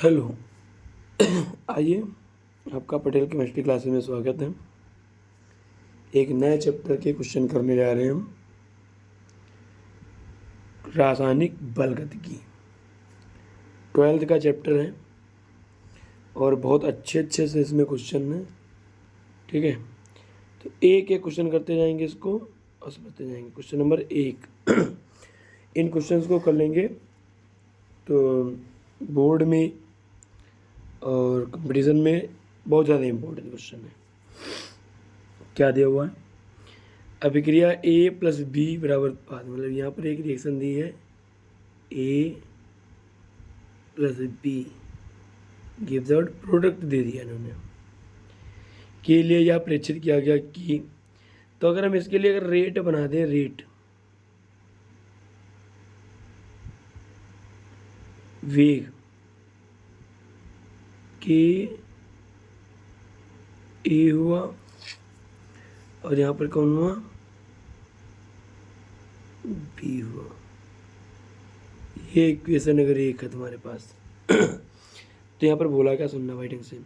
Hello. आइए, आपका Patel chemistry classes में स्वागत है। एक नए चैप्टर के क्वेश्चन करने जा रहे हैं हम, रासायनिक बलगतिकी। 12th का चैप्टर है और बहुत अच्छे से इसमें क्वेश्चन है। ठीक है, तो एक एक क्वेश्चन करते जाएंगे इसको और समझते जाएंगे। क्वेश्चन नंबर 1 इन क्वेश्चंस को कर लेंगे तो बोर्ड में और कंपटीशन में बहुत ज़्यादा इम्पोर्टेंट क्वेश्चन है। क्या दिया हुआ है? अभिक्रिया ए प्लस बी बराबर उत्पाद, मतलब यहाँ पर एक रिएक्शन दी है A plus B gives out product दे दिया इन्होंने, के लिए यह प्रेक्षित किया गया कि, तो अगर हम इसके लिए अगर रेट बना दें, रेट वेग के ए हुआ और यहाँ पर कौन हुआ? बी हुआ। ये इक्वेशन अगर एक है तुम्हारे पास तो यहाँ पर बोला क्या, सुनना भाई ढंग से।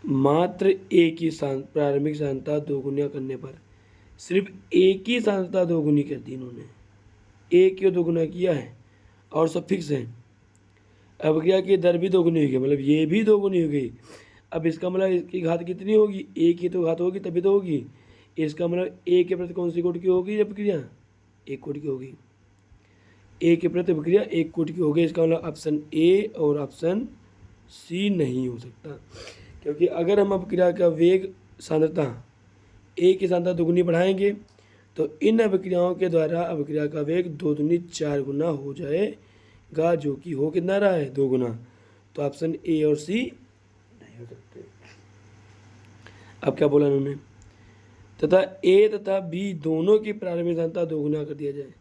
मात्र एक ही प्रारंभिक सांद्रता दोगुना करने पर, सिर्फ एक ही सांद्रता दोगुनी कर दी इन्होंने, एक ही दोगुना किया है और सब फिक्स है। अभिक्रिया की दर भी दोगुनी हो गई, मतलब ये भी दोगुनी हो गई। अब इसका मतलब इसकी घात कितनी होगी? एक ही तो घात होगी तभी तो होगी। इसका मतलब एक के प्रति कौन सी कोटि की होगी अभिक्रिया? एक कोटि की होगी। ए के प्रति अभिक्रिया एक कोटि की होगी। इसका मतलब ऑप्शन ए और ऑप्शन सी नहीं हो सकता, क्योंकि अगर हम अभिक्रिया का वेग सांद्रता ए की सांद्रता दोगुनी बढ़ाएंगे तो इन अभिक्रियाओं के द्वारा अभिक्रिया का वेग 2 दूनी 4 गुना हो जाएगा, जो कि हो कितना रहा है? 2 गुना। तो ऑप्शन ए और सी नहीं हो सकते। अब क्या बोला उन्होंने? तथा ए तथा बी दोनों की प्रारंभिक सांद्रता 2 गुना कर दिया जाए।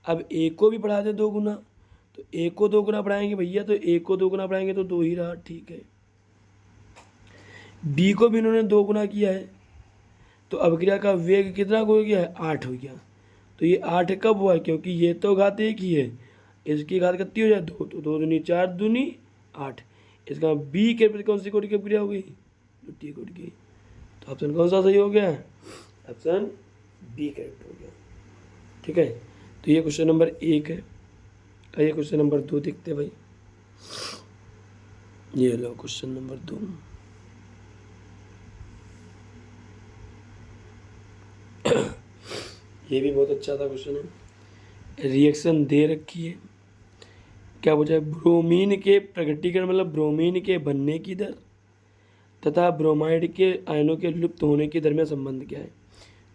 अब ए को भी बढ़ा दे 2 गुना, तो ए को 2 गुना बढ़ाएंगे भैया, तो ए को 2 गुना बढ़ाएंगे तो 2 ही रहा, ठीक है। बी को भी इन्होंने 2 गुना किया है, तो अभिक्रिया का वेग कितना हो गया है? 8 हो गया। तो ये 8 कब हुआ? क्योंकि ये तो घात एक ही है, इसकी घात कितनी हो जाए? 2, तो 2 दूनी 4 दूनी 8। इसका बी के प्रति कौन सी कोटि की अभिक्रिया हो गई? द्वितीय कोटि की। तो ऑप्शन कौन सा सही हो गया? ऑप्शन बी करेक्ट हो गया। ठीक है, तो ये क्वेश्चन नंबर 1 है। आइए क्वेश्चन नंबर 2 देखते हैं भाई। ये लो क्वेश्चन नंबर 2। ये भी बहुत अच्छा था क्वेश्चन है। रिएक्शन दे रखी है, क्या पूछा है? ब्रोमीन के प्रकटीकरण मतलब ब्रोमीन के बनने की दर तथा ब्रोमाइड के आयनों के लुप्त होने की दर में संबंध क्या है?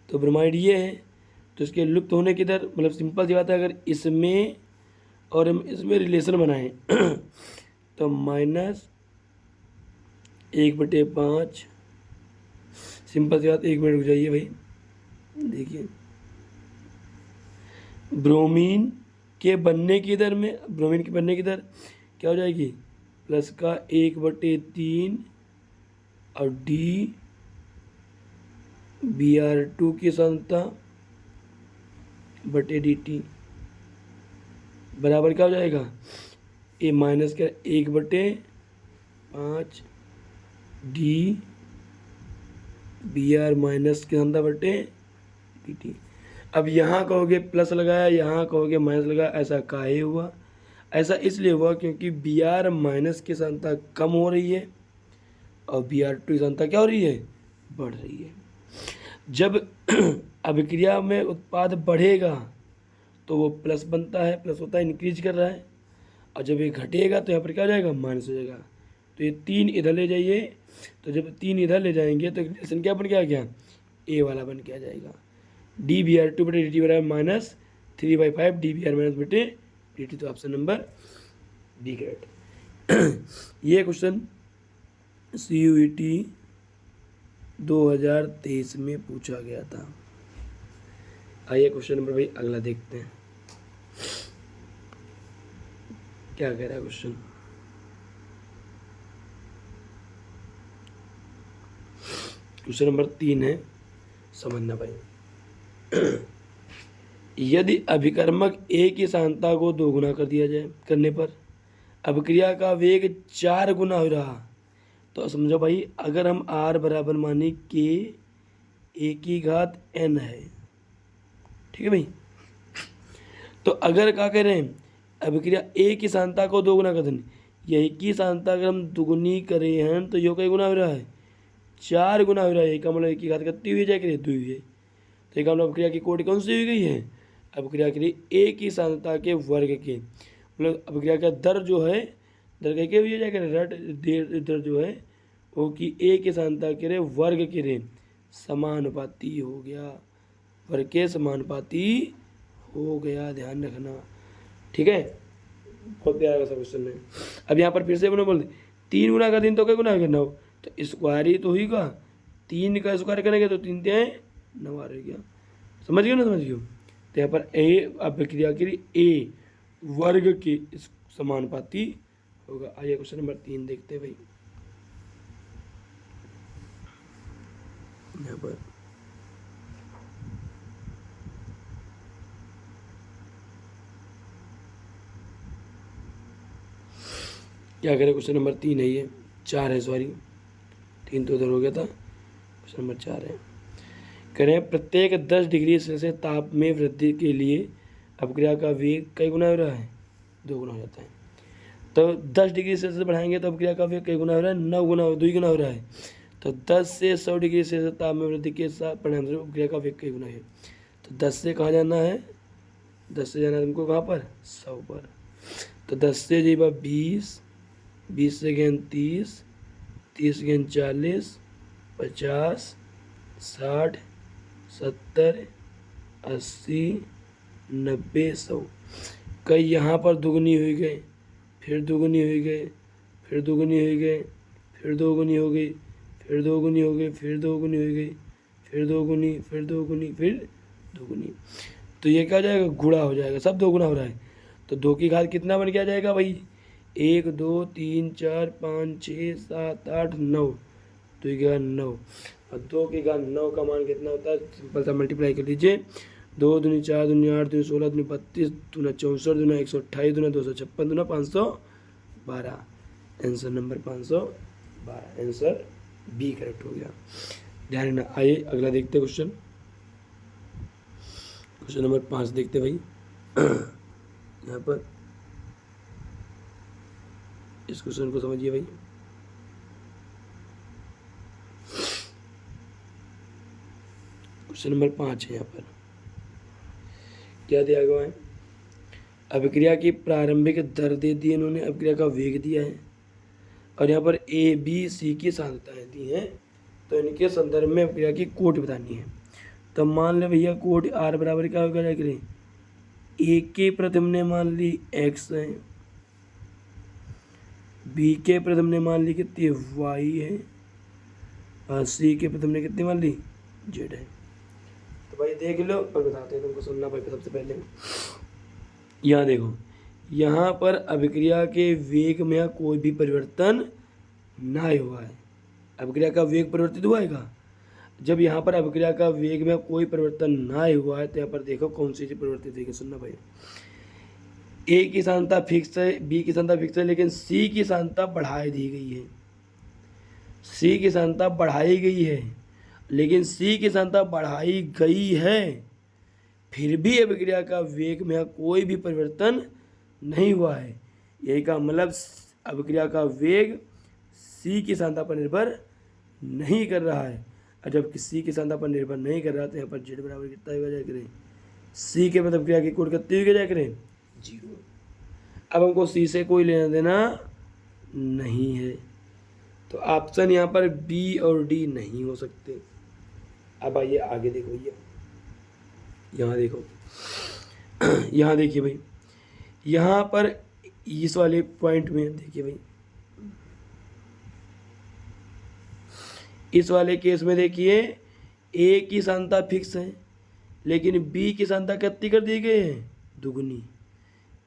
तो ब्रोमाइड ये है, तो इसके लुप्त होने की दर, मतलब सिंपल सी बात है, अगर इसमें और हम इसमें रिलेशन बनाएं तो -1/5। सिंपल सी बात, 1 मिनट रुक जाइए भाई। देखिए, ब्रोमीन के बनने की दर में, ब्रोमीन के बनने की दर क्या हो जाएगी? प्लस का 1/3 और डी Br2 की सांद्रता बटे dt बराबर क्या हो जाएगा? ए माइनस का 1/5 डी Br माइनस की सांद्रता बटे dt। अब यहाँ कहोगे प्लस लगाया, यहाँ कहोगे माइनस लगाया, ऐसा काहे हुआ? ऐसा इसलिए हुआ क्योंकि Br माइनस की सांद्रता कम हो रही है और Br2 की सांद्रता क्या हो रही है? बढ़ रही है। जब अभिक्रिया में उत्पाद बढ़ेगा तो वो प्लस बनता है, प्लस होता है, इंक्रीज कर रहा है, और जब ये घटेगा तो यहाँ पर क्या हो जाएगा? माइनस हो जाएगा। तो ये 3 इधर ले जाइए, तो जब 3 इधर ले जाएंगे तो रिलेशन क्या बन के आ गया? ए वाला बन के आ जाएगा। डी Br2 बटे डी बराबर -3/5 डी Br माइनस बटे dt। तो ऑप्शन नंबर बी करेक्ट। ये क्वेश्चन CUET 2023 में पूछा गया था। आइए क्वेश्चन नंबर भाई अगला देखते हैं, क्या कह रहा है क्वेश्चन। क्वेश्चन नंबर 3 है, समझना भाई। यदि अभिकर्मक ए की सांद्रता को 2 गुना कर दिया जाए करने पर अभिक्रिया का वेग 4 गुना हो रहा। तो समझो भाई, अगर हम r बराबर माने कि a की घात n है, ठीक है भाई। तो अगर क्या कह रहे हैं, अभिक्रिया a की सांद्रता को 2 गुना कर देनी, यही की सांद्रता अगर हम दुगुनी करे हैं तो यो कई गुना हो रहा है, 4 गुना हो रहा है। का मतलब एक की घात कितनी हुई जाएगी, 2 हुई है। तो एक मतलब अभिक्रिया की कोटि कौन सी हुई गई है, अभिक्रिया के लिए a की सांद्रता के वर्ग के, मतलब अभिक्रिया का दर जो है, दर क्या हुई जाएगा, रट दर जो है वो कि a की सांद्रता के वर्ग के समानुपाती हो गया, वर्ग के समानुपाती हो गया, ध्यान रखना, ठीक है। बहुत प्यारा सा क्वेश्चन है। अब यहाँ पर फिर से बोल दे, 3 गुना का 3 तो क्या गुना करना हो, तो स्क्वायर ही तो हुई का, 3 का स्क्वायर करेंगे तो 3 तिहाई 9 आ गया। समझ गए ना, समझ गए। तो यहाँ पर ए अभिक्रिया के लिए ए वर्ग के समानुपाती होगा। आइए क्वेश्चन नंबर 3 देखते हैं भाई। यहाँ पर क्या करें, क्वेश्चन नंबर 3 है, ये 4 है, सॉरी 3 तो उधर हो गया था, क्वेश्चन नंबर 4 है। करें प्रत्येक 10 डिग्री सेल्सियस ताप में वृद्धि के लिए अभिक्रिया का वेग कई गुना हो रहा है, 2 गुना हो जाता है। तो 10 डिग्री सेल्सियस बढ़ाएंगे तो अभिक्रिया का वेग कई गुना हो रहा है, 9 गुना, 2 गुना हो रहा है। तो 10 से 100 डिग्री सेल्सियस ताप में वृद्धि के साथ परिणाम से अभिक्रिया का वेग कई गुना है। तो 10 से कहाँ जाना है, 10 से जाना है तुमको कहाँ पर, 100 पर। तो 10 से जी 20, 20 से गेंद 30, 30 गेंद 40, 50, 60, 70, 80, 90, 100। कई यहाँ पर दुगनी हुई गए, फिर दुगनी हुई गए, फिर दुगनी हुई गए, फिर दोगुनी हो गई, फिर दोगुनी हो गई, फिर दोगुनी हो गई, फिर दोगुनी, फिर दोगुनी, फिर दोगुनी। तो ये क्या हो जाएगा, गुणा हो जाएगा, सब 2 गुना हो रहा है। तो 2 की घात कितना बन के आ जाएगा भाई, 1 2 3 4 5 6 7 8 9, 2 की घात 9, और 2 की घात 9 का मान कितना होता है, सिंपल सा मल्टीप्लाई कर लीजिए, 2 दूनी 4 दूनी 8 दूनी 16 दूनी 32 दूना 64 दूना 128 दूना 256 दूना 512। Answer number 512, answer B correct हो गया, ध्यान रखना। आइए अगला देखते क्वेश्चन, क्वेश्चन नंबर 5 देखते भाई। यहाँ पर इस क्वेश्चन को समझिए भाई। क्वेश्चन नंबर 5 है, यहाँ पर क्या दिया गया है, अभिक्रिया की प्रारंभिक दर दे दी इन्होंने, अभिक्रिया का वेग दिया है, और यहाँ पर ए बी सी की सांद्रताएं दी हैं। तो इनके संदर्भ में अभिक्रिया की कोट बतानी है। तो मान ले भैया कोट आर बराबर क्या होगा, क्या करें, ए के प्रथम ने मान ली एक्स है, बी के प्रथम ने मान ली कितनी वाई है, और सी के प्रथम ने कितनी मान ली जेड है। तो भाई देख लो और बताते हैं तुमको, सुनना भाई। सबसे पहले यहाँ देखो, यहाँ पर अभिक्रिया के वेग में कोई भी परिवर्तन ना हुआ है, अभिक्रिया का वेग परिवर्तित हुआ है। जब यहाँ पर अभिक्रिया का वेग में कोई परिवर्तन ना हुआ है तो यहाँ पर देखो कौन सी चीज परिवर्तित हुई है, सुनना भाई। ए की सांद्रता फिक्स है, बी की सांद्रता फिक्स है, लेकिन सी की सांद्रता बढ़ाई दी गई है, सी की सांद्रता बढ़ाई गई है, लेकिन सी की सांद्रता बढ़ाई गई है, फिर भी अभिक्रिया का वेग में कोई भी परिवर्तन नहीं हुआ है। यही का मतलब अभिक्रिया का वेग सी की सांद्रता पर निर्भर नहीं कर रहा है, और जब सी की सांद्रता पर निर्भर नहीं कर रहा तो यहाँ पर जेड बराबर कितना हो जाए करें, सी के मतलब क्रिया की कोट कितनी हो जाए करें, 0। अब हमको सी से कोई लेना देना नहीं है, तो ऑप्शन यहाँ पर बी और डी नहीं हो सकते। अब आइए आगे देखो, ये यहाँ देखो, यहाँ देखिए भाई, यहाँ पर इस वाले पॉइंट में देखिए भाई, इस वाले केस में देखिए ए की सांद्रता फिक्स है, लेकिन बी की सांद्रता कितनी कर दी गई है, दुगुनी।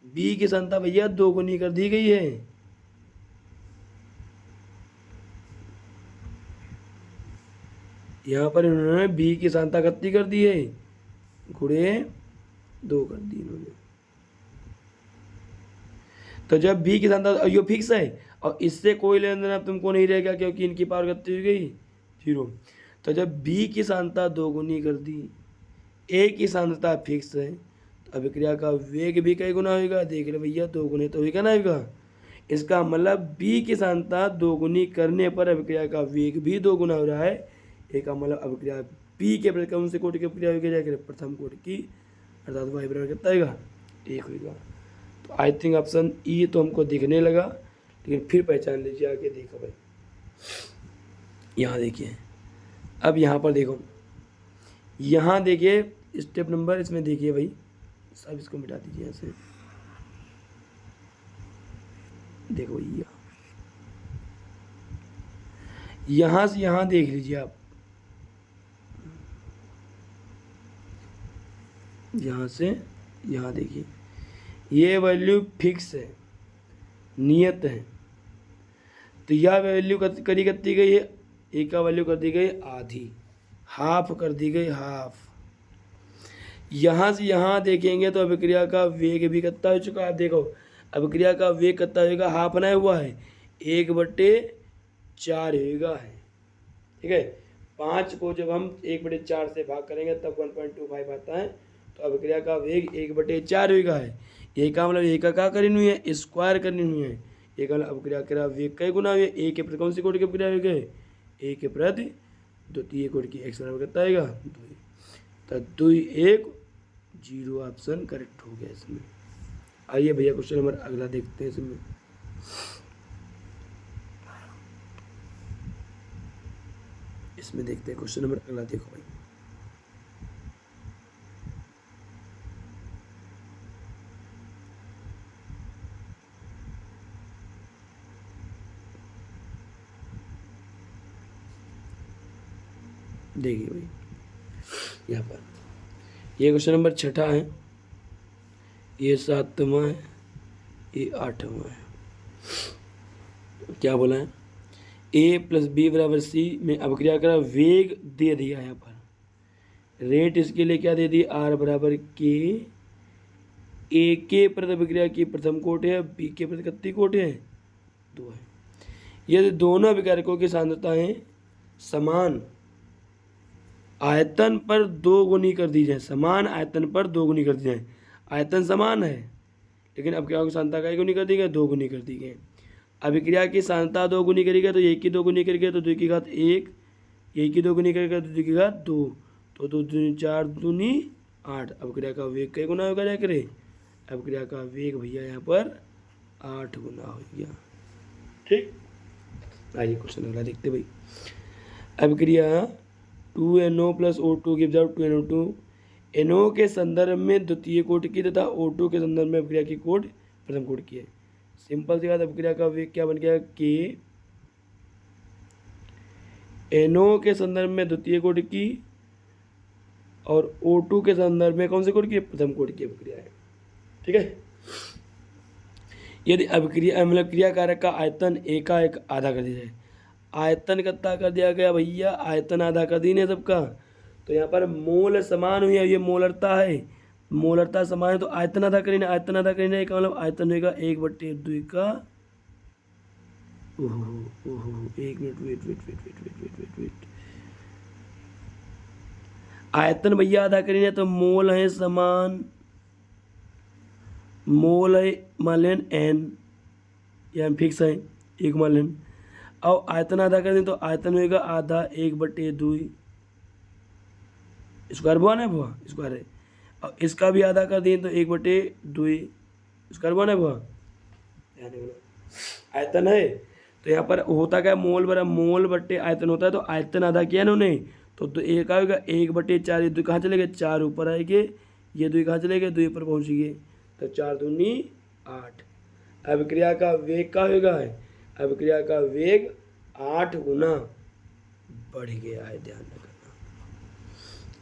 बी की सांद्रता भैया 2 गुनी कर दी गई है। यहाँ पर इन्होंने बी की सांद्रता कितनी कर दी है, गुणे 2 कर दी इन्होंने। तो जब b की सांद्रता ये फिक्स है और इससे कोई लेन देन अब तुमको नहीं रहेगा क्योंकि इनकी पावर कितनी हो गई 0। तो जब b की सांद्रता दोगुनी कर दी, a की सांद्रता फिक्स है, तो अभिक्रिया का वेग भी कई गुना होगा, देख ले भैया 2 गुने तो होगा ना होगा। इसका मतलब b की सांद्रता दोगुनी करने पर अभिक्रिया का वेग भी 2 गुना हो रहा है। एक का मतलब अभिक्रिया p के प्रति कौन से कोटि की अभिक्रिया होगी, जाकर प्रथम कोटि की, अर्थात y बराबर कितना होगा 1 होगा। तो आई थिंक ऑप्शन ई तो हमको दिखने लगा, लेकिन फिर पहचान लीजिए आगे। देखो भाई यहाँ देखिए, अब यहाँ पर देखो, यहाँ देखिए स्टेप नंबर, इसमें देखिए भाई सब इसको मिटा दीजिए ऐसे, देखो यहाँ से यहाँ देख लीजिए आप, यहाँ से यहाँ देखिए, ये वैल्यू फिक्स है, नियत है, तो यह वैल्यू करी करती गई है, ए का वैल्यू कर दी गई आधी, हाफ कर दी गई हाफ। यहाँ से यहाँ देखेंगे तो अभिक्रिया का वेग भी कितना हो चुका है, आप देखो अभिक्रिया का वेग कितना होगा, हाफ ना हुआ है, 1/4 होगा है, ठीक है। 5 को जब हम 1/4 से भाग करेंगे तब 1.25 आता है, तो अभिक्रिया का वेग 1/4 होगा है। ये का मतलब एक का करनी हुई है, स्क्वायर करनी हुई है, एक मतलब अभिक्रिया का वेग कई गुना हुई है, ए के प्रति कौन सी कोटि की अभिक्रिया हो गए, ए के प्रति द्वितीय कोटि की, x बराबर कितना आएगा 2, तो 2 1 0 ऑप्शन करेक्ट हो गया इसमें। आइए भैया क्वेश्चन नंबर अगला देखते हैं इसमें। इसमें देखते हैं क्वेश्चन नंबर अगला, देखो भाई देखिए भाई यहाँ पर ये क्वेश्चन नंबर 6 है, ये 7वां है, ये 8वां है। क्या बोला है, a + b = c में अभिक्रिया का वेग दे दिया यहाँ पर, रेट इसके लिए क्या दे दी, r = k, a के प्रति अभिक्रिया की प्रथम कोटि है, b के प्रति कितनी कोटि है 2 है। यदि दोनों अभिकारकों की सांद्रताएं समान आयतन पर 2 गुनी कर दी जाए, समान आयतन पर 2 गुनी कर दी जाए, आयतन समान है लेकिन अभिक्रिया की सांद्रता कई गुनी कर दी गई, 2 गुनी कर दी गई। अभिक्रिया की सांद्रता 2 गुनी करी गई तो 1 की 2 गुनी करी गई तो 2 की घात 1, 1 की 2 गुनी करी गई तो 2 की घात 2, तो 2 दूनी 4 दूनी 8। अभिक्रिया का वेग कई गुना होगा, क्या करे, अभिक्रिया का वेग भैया यहाँ पर 8 गुना हो गया, ठीक। आइए क्वेश्चन अगला देखते भाई। अभिक्रिया 2NO + O2 gives out 2NO2, NO के संदर्भ में द्वितीय कोटि की तथा O2 के संदर्भ में अभिक्रिया की कोटि प्रथम कोटि की है। सिंपल सी बात, अभिक्रिया का वेग क्या बन गया कि NO के संदर्भ में द्वितीय कोटि की और O2 के संदर्भ में कौन सी कोटि की, प्रथम कोटि की अभिक्रिया है, ठीक है। यदि अभिक्रिया मतलब क्रिया कारक का आयतन एकाएक आधा कर दिया जाए, आयतन कितना कर दिया गया भैया, आयतन आधा कर दी ने सबका, तो यहाँ पर मोल समान हुई है, ये मोलरता है, मोलरता समान है तो आयतन आधा करीने, आयतन आधा करीने एक मतलब आयतन होगा 1/2 का, ओहो 1 मिनट वेट, आयतन भैया आधा करीने तो मोल है समान, मोल है मान लें n, यहाँ फिक्स है 1 मान लें, और आयतन आधा कर दें तो आयतन होगा आधा 1/2, स्क्वायर बुआ ना बुआ, स्क्वायर है, और इसका भी आधा कर दें तो 1/2, स्क्वायर बुआ ना बुआ, आयतन है। तो यहाँ पर होता क्या, मोल बराबर मोल बट्टे आयतन होता है, तो आयतन आधा किया ना उन्हें, तो एक होगा 1/4, ये 2 कहाँ चले गए 4 ऊपर आएंगे, ये 2 कहाँ चले गए 2 ऊपर पहुँच गए, तो 4 दूनी 8। अभिक्रिया का वेग का होगा है, अभिक्रिया का वेग 8 गुना बढ़ गया है, ध्यान रखना,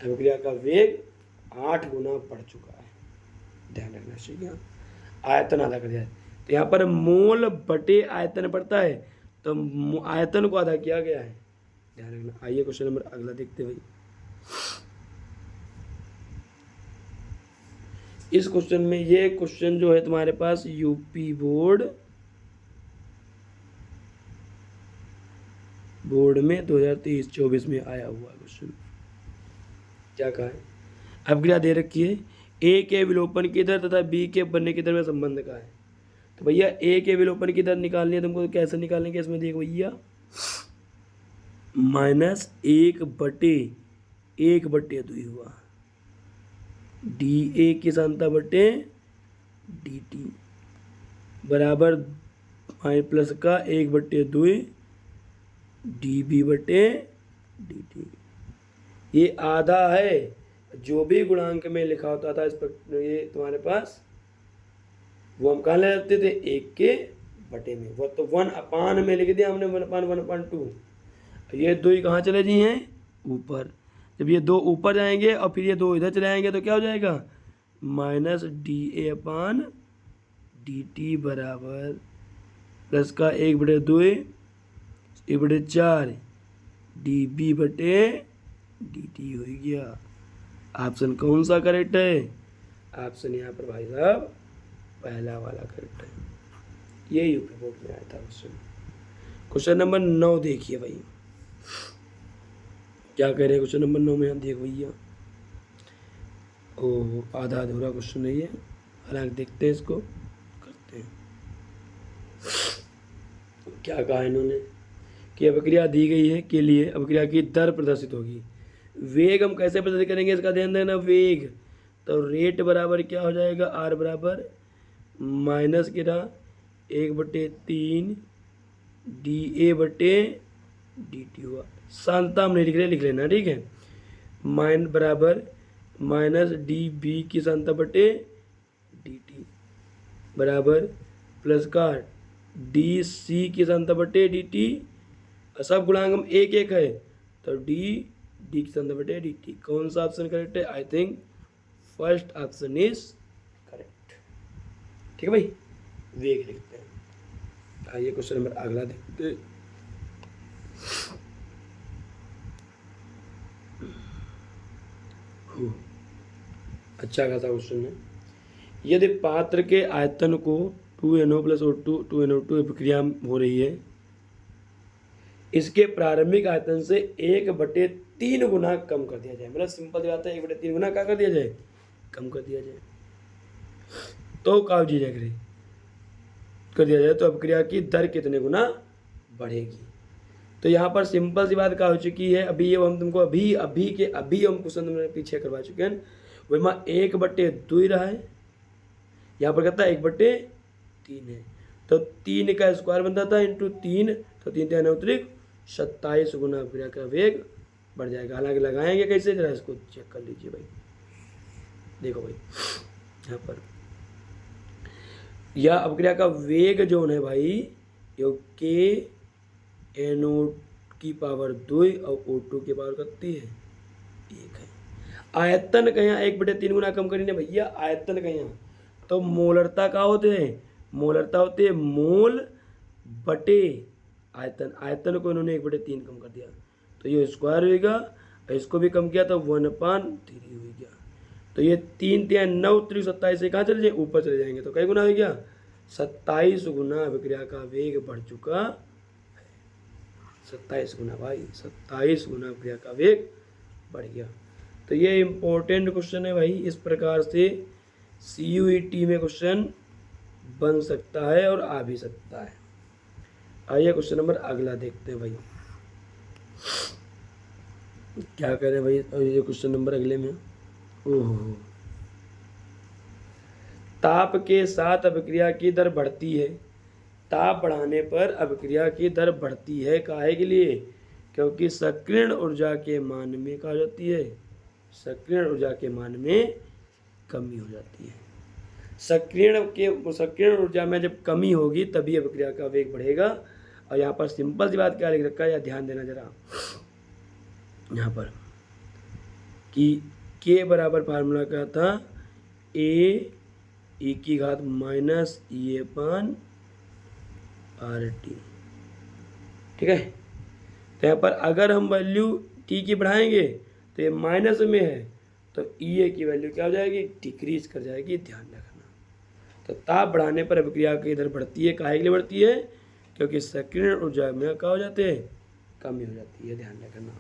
अभिक्रिया का वेग 8 गुना बढ़ चुका है, ध्यान रखना चाहिए। आयतन आधा कर दिया, तो यहाँ पर मोल बटे आयतन पड़ता है, तो आयतन को आधा किया गया है, ध्यान रखना। आइए क्वेश्चन नंबर अगला देखते भाई। इस क्वेश्चन में, ये क्वेश्चन जो है तुम्हारे पास यूपी बोर्ड में 2023-24 में आया हुआ क्वेश्चन। क्या कहा है? अब क्या दे रखी है, ए के विलोपन की दर तथा बी के बनने की दर में संबंध का है। तो भैया ए के विलोपन की दर निकालनी है तुमको, तो कैसे निकालेंगे? इसमें देखो भैया, -1/1/2 हुआ, डी ए की सांता बटे डी टी बराबर प्लस का 1/2 डी बी बटे डी टी। ये आधा है, जो भी गुणांक में लिखा होता था इस पर, ये तुम्हारे पास, वो हम कहाँ ले जाते थे? 1 के बटे में। वो तो 1/, में लिख दिया हमने, 1/1/2। ये 2 कहाँ चले जी हैं? ऊपर। जब ये 2 ऊपर जाएंगे और फिर ये 2 इधर चले जाएंगे तो क्या हो जाएगा? -DA/dt बराबर प्लस का 1/2 1/4 dB बटे dt हो गया। ऑप्शन कौन सा करेक्ट है? ऑप्शन यहाँ पर भाई साहब पहला वाला करेक्ट है। ये यूपी बोर्ड में आया था क्वेश्चन। क्वेश्चन नंबर 9 देखिए भाई, क्या कह रहे हैं क्वेश्चन नंबर 9 में? हम देखो भैया, ओह आधा अधूरा क्वेश्चन नहीं है, हालांकि देखते हैं इसको, करते हैं। क्या कहा इन्होंने कि अभिक्रिया दी गई है के लिए अभिक्रिया की दर प्रदर्शित होगी। वेग हम कैसे प्रदर्शित करेंगे, इसका ध्यान देना। वेग तो रेट बराबर क्या हो जाएगा? आर बराबर माइनस कितना 1/3 डी ए बटे डी टी हुआ। सांता हम नहीं लिख रहे, लिख लेना, ठीक है। माइन बराबर माइनस डी बी की सांता बटे डी टी बराबर प्लस का डी सी की सांता बटे डी टी। सब गुणांक हम एक एक है, तो डी की सांता बटे डी टी। कौन सा ऑप्शन करेक्ट है? I think first option is correct. ठीक है भाई, वेग लिखते हैं। आइए क्वेश्चन नंबर अगला देखते हैं। अच्छा खासा क्वेश्चन है। यदि पात्र के आयतन को 2NO + O2 2NO2 प्रक्रिया हो रही है, इसके प्रारंभिक आयतन से 1/3 गुना कम कर दिया जाए। मतलब सिंपल बात है, 1/3 गुना क्या कर दिया जाए? कम कर दिया जाए। तो काव जी कर दिया जाए तो अभिक्रिया की दर कितने गुना बढ़ेगी? तो यहाँ पर सिंपल सी बात क्या हो चुकी है, अभी ये हम तुमको अभी हम क्वेश्चन पीछे करवा चुके हैं। वही 1/2 रहा है, यहाँ पर कहता है 1/3 है, तो 3 का स्क्वायर बनता था इंटू 3, तो 3 3 अतिरिक्त 27 गुना अभिक्रिया का वेग बढ़ जाएगा। हालांकि लगाएंगे कैसे, जरा इसको चेक कर लीजिए भाई। देखो भाई, यहाँ पर यह अभिक्रिया का वेग जो है भाई, यो के NO की पावर 2 और O2 की पावर कितनी है? 1 है। आयतन का यहाँ 1/3 गुना कम करेंगे भैया, आयतन का यहाँ तो मोलरता का होते हैं, मोलरता होते हैं मोल बटे आयतन। आयतन को इन्होंने 1/3 कम कर दिया, तो ये स्क्वायर होगा, इसको भी कम किया तो 1/3 हो गया। तो ये 3 3 9 3 27 से कहाँ चले जाए? ऊपर चले जाएंगे, तो कई गुना हो गया? 27 गुना अभिक्रिया का वेग बढ़ चुका है। 27 गुना भाई, 27 गुना अभिक्रिया का वेग बढ़ गया। तो ये इम्पोर्टेंट क्वेश्चन है भाई। इस प्रकार से CUET में क्वेश्चन बन सकता है और आ भी सकता है। आइए क्वेश्चन नंबर अगला देखते हैं भाई, क्या कह रहे हैं भाई। ये क्वेश्चन नंबर अगले में, ओहो, ताप के साथ अभिक्रिया की दर बढ़ती है। ताप बढ़ाने पर अभिक्रिया की दर बढ़ती है, काहे के लिए? क्योंकि सक्रियण ऊर्जा के मान में क्या हो जाती है? सक्रियण ऊर्जा के मान में कमी हो जाती है। सक्रियण ऊर्जा में जब कमी होगी तभी अभिक्रिया का वेग बढ़ेगा। और यहाँ पर सिंपल सी बात क्या लिख रखा है, या ध्यान देना जरा, यहाँ पर कि के बराबर फार्मूला क्या था? e की घात माइनस E/RT। ठीक है, तो यहाँ पर अगर हम वैल्यू t की बढ़ाएंगे तो ये माइनस में है, तो ई की वैल्यू क्या हो जाएगी, डिक्रीज कर जाएगी, ध्यान रखना। तो ताप बढ़ाने पर अभिक्रिया की दर बढ़ती है, काहे के लिए बढ़ती है, क्योंकि सक्रिय ऊर्जा में क्या हो जाते हैं, कमी हो जाती है, ध्यान रखना।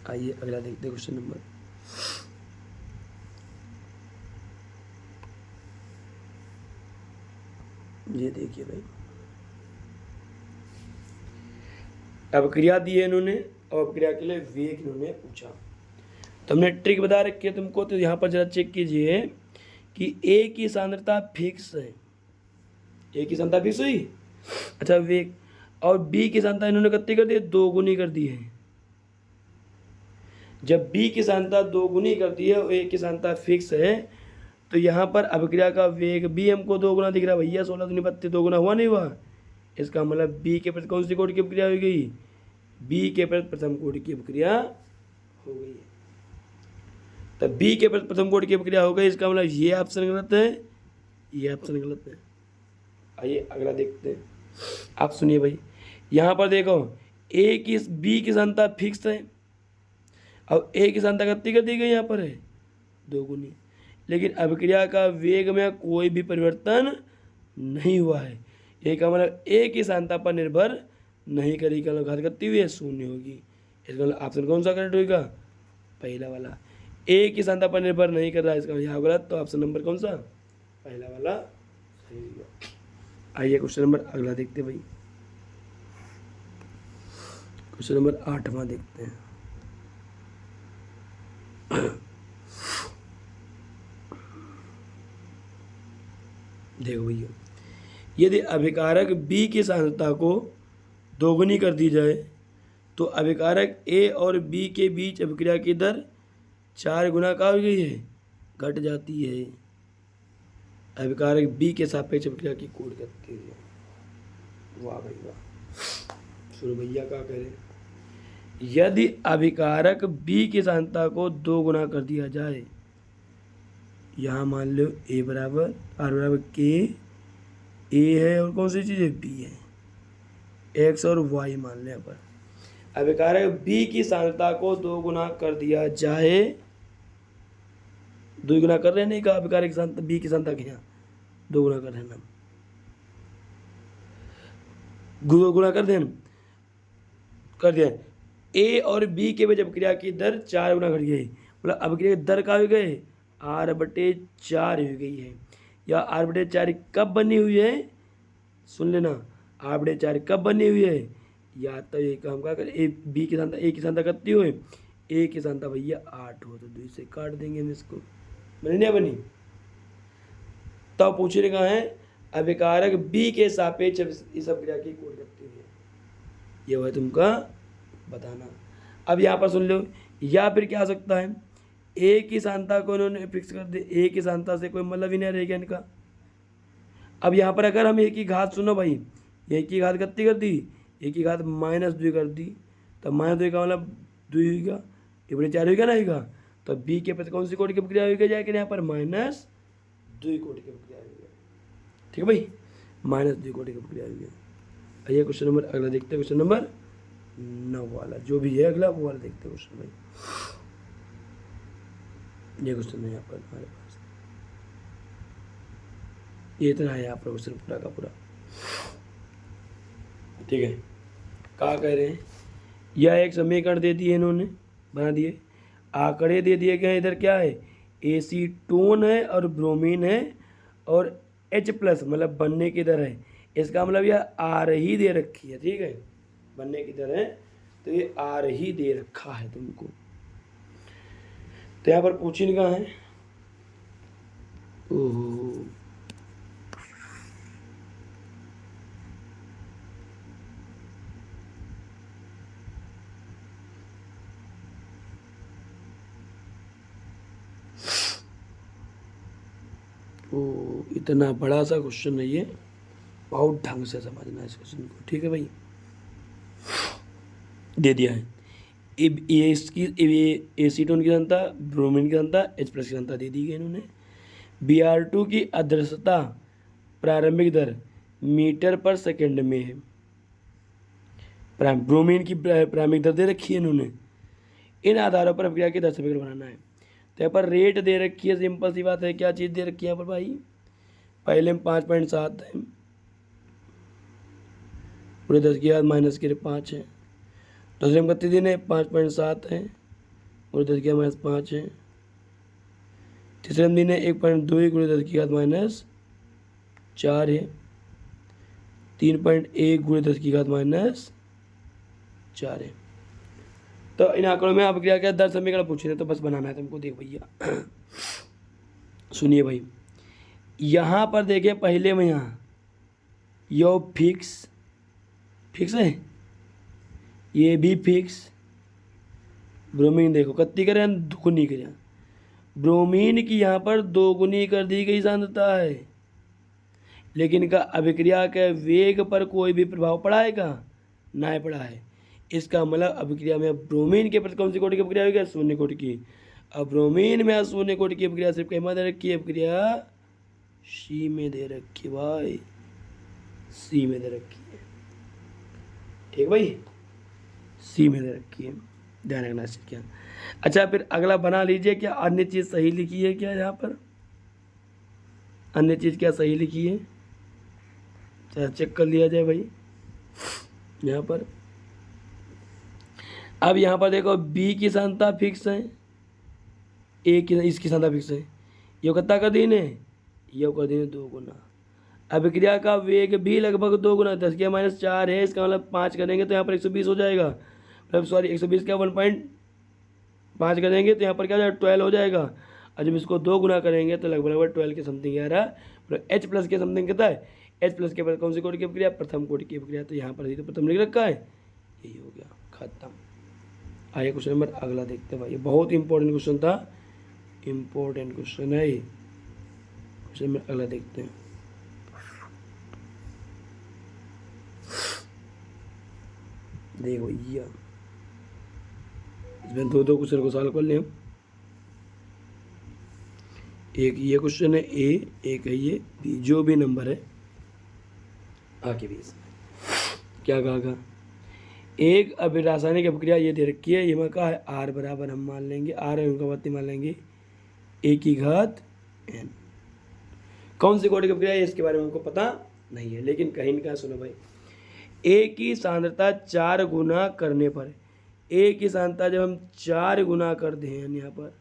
आइए अगला देखते हैं क्वेश्चन नंबर, ये देखिए भाई, अभिक्रिया दी है इन्होंने और अभिक्रिया के लिए वेग इन्होंने पूछा। तो हमने ट्रिक बता रखी है तुमको, तो यहाँ पर जरा चेक कीजिए कि ए की सांद्रता फिक्स है, ए की सांद्रता फिक्स हुई, अच्छा वेग, और बी की सांद्रता इन्होंने कितनी कर दी है, 2 गुनी कर दी है। जब बी की सांद्रता 2 गुनी कर दी है और ए की सांद्रता फिक्स है, तो यहाँ पर अभिक्रिया का वेग भी हमको 2 गुना दिख रहा है भैया, 16 दूनी 32, 2 गुना हुआ नहीं हुआ। इसका मतलब बी के प्रति कौन सी कोटि की अभिक्रिया हो गई, बी के प्रति प्रथम कोटि की अभिक्रिया हो गई है। तो बी के प्रति प्रथम कोटि की अभिक्रिया हो गई, इसका मतलब ये ऑप्शन गलत है, ये ऑप्शन गलत है। आइए अगला देखते हैं, आप सुनिए भाई, यहाँ पर देखो ए की बी की सांद्रता फिक्स है और ए की सांद्रता कितनी कर दी गई, यहाँ पर है 2 गुनी, लेकिन अभिक्रिया का वेग में कोई भी परिवर्तन नहीं हुआ है। ये का मतलब ए की सांद्रता पर निर्भर नहीं करेगी, घात कितनी हुई है, 0 होगी। इसका मतलब ऑप्शन कौन सा करेक्ट होगा, पहला वाला। ए की सांद्रता पर निर्भर नहीं कर रहा है, इसका यहाँ गलत, तो ऑप्शन नंबर कौन सा, पहला वाला सही होगा। आइए क्वेश्चन नंबर अगला देखते हैं भाई, क्वेश्चन नंबर 8वां देखते हैं। देखो भैया, यदि अभिकारक बी की सांद्रता को 2 गुनी कर दी जाए तो अभिकारक ए और बी के बीच अभिक्रिया की दर 4 गुना का हो गई है, घट जाती है। अभिकारक बी के सापेक्ष अभिक्रिया की कोट करती है। वाह भाई वाह, सुनो भैया क्या कह रहे हैं, यदि अभिकारक बी की सांद्रता को 2 गुना कर दिया जाए, यहाँ मान लो ए बराबर आर बराबर के, ए है और कौन सी चीज़ है, बी है, एक्स और वाई मान लें। पर अभिकारक बी की सांद्रता को 2 गुना कर दिया जाए, 2 गुना कर रहे नहीं कहा, अभिकारक की सांद्रता बी की सांद्रता के यहाँ 2 गुना कर रहे हैं, 2 गुना कर दें, कर दिया। ए और बी के बीच अभिक्रिया की दर 4 गुना घट गई, मतलब अभिक्रिया की दर का हो गए, R/4 हो गई है। या R/4 कब बनी हुई है, सुन लेना, R/4 कब बनी हुई है, या तो ये काम क्या कर, ए बी की सांद्रता, ए की सांद्रता कितनी हो, ए की सांद्रता भैया 8 हो, तो 2 से काट देंगे हम इसको, बनी नहीं बनी। तो पूछने का है अभिकारक बी के सापेक्ष इस अभिक्रिया की कोट करती है, ये वह तुमका बताना। अब यहाँ पर सुन लो, या फिर क्या हो सकता है, ए की सांद्रता को इन्होंने फिक्स कर दे, ए की सांद्रता से कोई मतलब ही नहीं रहेगा इनका। अब यहाँ पर अगर हम ए की घात, सुनो भाई, ए की घात कितनी कर दी, ए की घात -2 कर दी, तो -2 का मतलब 2 होगा, ये बड़े 4 होगा ना होगा, तो बी के प्रति कौन सी कोटि की प्रक्रिया होगी जाएगी, यहाँ पर -2 कोटि की प्रक्रिया होगी, ठीक है भाई, -2 कोटि की प्रक्रिया होगी। आइए क्वेश्चन नंबर अगला देखते हैं, क्वेश्चन नंबर 9 वाला जो भी है अगला वो वाला देखते हैं क्वेश्चन भाई। ये क्वेश्चन है यहाँ पर हमारे पास, ये इतना है यहाँ पर क्वेश्चन पूरा का पूरा, ठीक है। क्या कह रहे हैं, यह एक समीकरण दे दिए इन्होंने, बना दिए, आंकड़े दे दिए गए, इधर क्या है, एसीटोन है और ब्रोमीन है और H+ मतलब बनने की दर है, इसका मतलब यह आर ही दे रखी है, ठीक है, बनने की दर है, तो ये आर ही दे रखा है तुमको। तो यहाँ पर पूछने का है, ओहो इतना बड़ा सा क्वेश्चन है ये, बहुत ढंग से समझना इस क्वेश्चन को, ठीक है भाई। दे दिया है इसकी एसीटोन की सांद्रता, ब्रोमीन की सांद्रता, H+ की सांद्रता दे दी गई इन्होंने। Br2 की अदृश्यता प्रारंभिक दर मीटर/सेकंड में है, ब्रोमीन की प्रारंभिक दर दे रखी है इन्होंने, इन आधारों पर अभिक्रिया की दर समीकरण बनाना है। तो यहाँ पर रेट दे रखी है, सिंपल सी बात है, क्या चीज़ दे रखी है यहाँ पर भाई, पहले में 5.7 है, पूरे 10 की घात माइनस के 5 है, दूसरे में कितने दिन है 5.7 है, पूरे 10 की घात माइनस 5 है, तीसरे में दिन है 1.2 गुणे 10 की घात माइनस 4 है, 3.1 गुणे 10 की घात माइनस 4 है। तो इन आंकड़ों में आप क्या दर समीकरण पूछ रहे, तो बस बनाना है तुमको। देख भैया सुनिए भाई, यहाँ पर देखें पहले में, यहाँ यो फिक्स है, ये भी फिक्स, ब्रोमीन देखो कितनी करें, दुगुनी करें, ब्रोमीन की यहाँ पर 2 गुनी कर दी गई सांद्रता है, लेकिन इनका अभिक्रिया के वेग पर कोई भी प्रभाव पड़ा है क्या, नहीं पड़ा है। इसका मतलब अभिक्रिया में ब्रोमीन के प्रति कौन सी कोटि की अभिक्रिया होगी, शून्य कोटि की। अब ब्रोमीन में शून्य कोटि की अभिक्रिया सिर्फ कहीं दे रखी है, अभिक्रिया सी में दे रखी है भाई, सी में दे रखी है, ठीक भाई, सी में दे रखी है, ध्यान रखना क्या। अच्छा फिर अगला बना लीजिए, क्या अन्य चीज़ सही लिखी है क्या, यहाँ पर अन्य चीज़ क्या सही लिखी है, चलो चेक कर लिया जाए भाई। यहाँ पर अब यहाँ पर देखो बी की सांद्रता फिक्स है, ए की इसकी सांद्रता फिक्स है, ये कितना कर दिन है, ये कर दिन 2 गुना, अभिक्रिया का वेग भी लगभग 2 गुना, 10 की माइनस 4 है, इसका मतलब 5 करेंगे तो यहाँ पर 120 हो जाएगा, मतलब सॉरी 120 क्या 1.5 करेंगे तो यहाँ पर क्या हो जाएगा 12 हो जाएगा, और जब इसको 2 गुना करेंगे तो लगभग 12 के समथिंग आ रहा है। एच प्लस के समथिंग कितना है, एच प्लस के बाद कौन सी कोटि की अभिक्रिया, प्रथम कोटि की अभिक्रिया, तो यहाँ पर ही तो प्रथम लिख रखा है, यही हो गया खत्म। आइए क्वेश्चन नंबर अगला देखते हैं भाई, ये बहुत इंपॉर्टेंट क्वेश्चन था, इंपॉर्टेंट क्वेश्चन है ये। क्वेश्चन नंबर अगला देखते हैं, देखो ये इसमें 2 क्वेश्चन को सॉल्व कर लें। एक ये क्वेश्चन है ए, एक है ये बी, जो भी नंबर है आगे भी क्या कहा, एक रासायनिक अभिक्रिया ये दे रखी है, ये में कहा है आर बराबर हम मान लेंगे, आर का बात मान लेंगे ए की घात एन, कौन सी कोटि की अभिक्रिया है इसके बारे में हमको पता नहीं है, लेकिन कहीं का सुनो भाई, ए की सांद्रता 4 गुना करने पर, ए की सांद्रता जब हम 4 गुना कर दें यहाँ पर,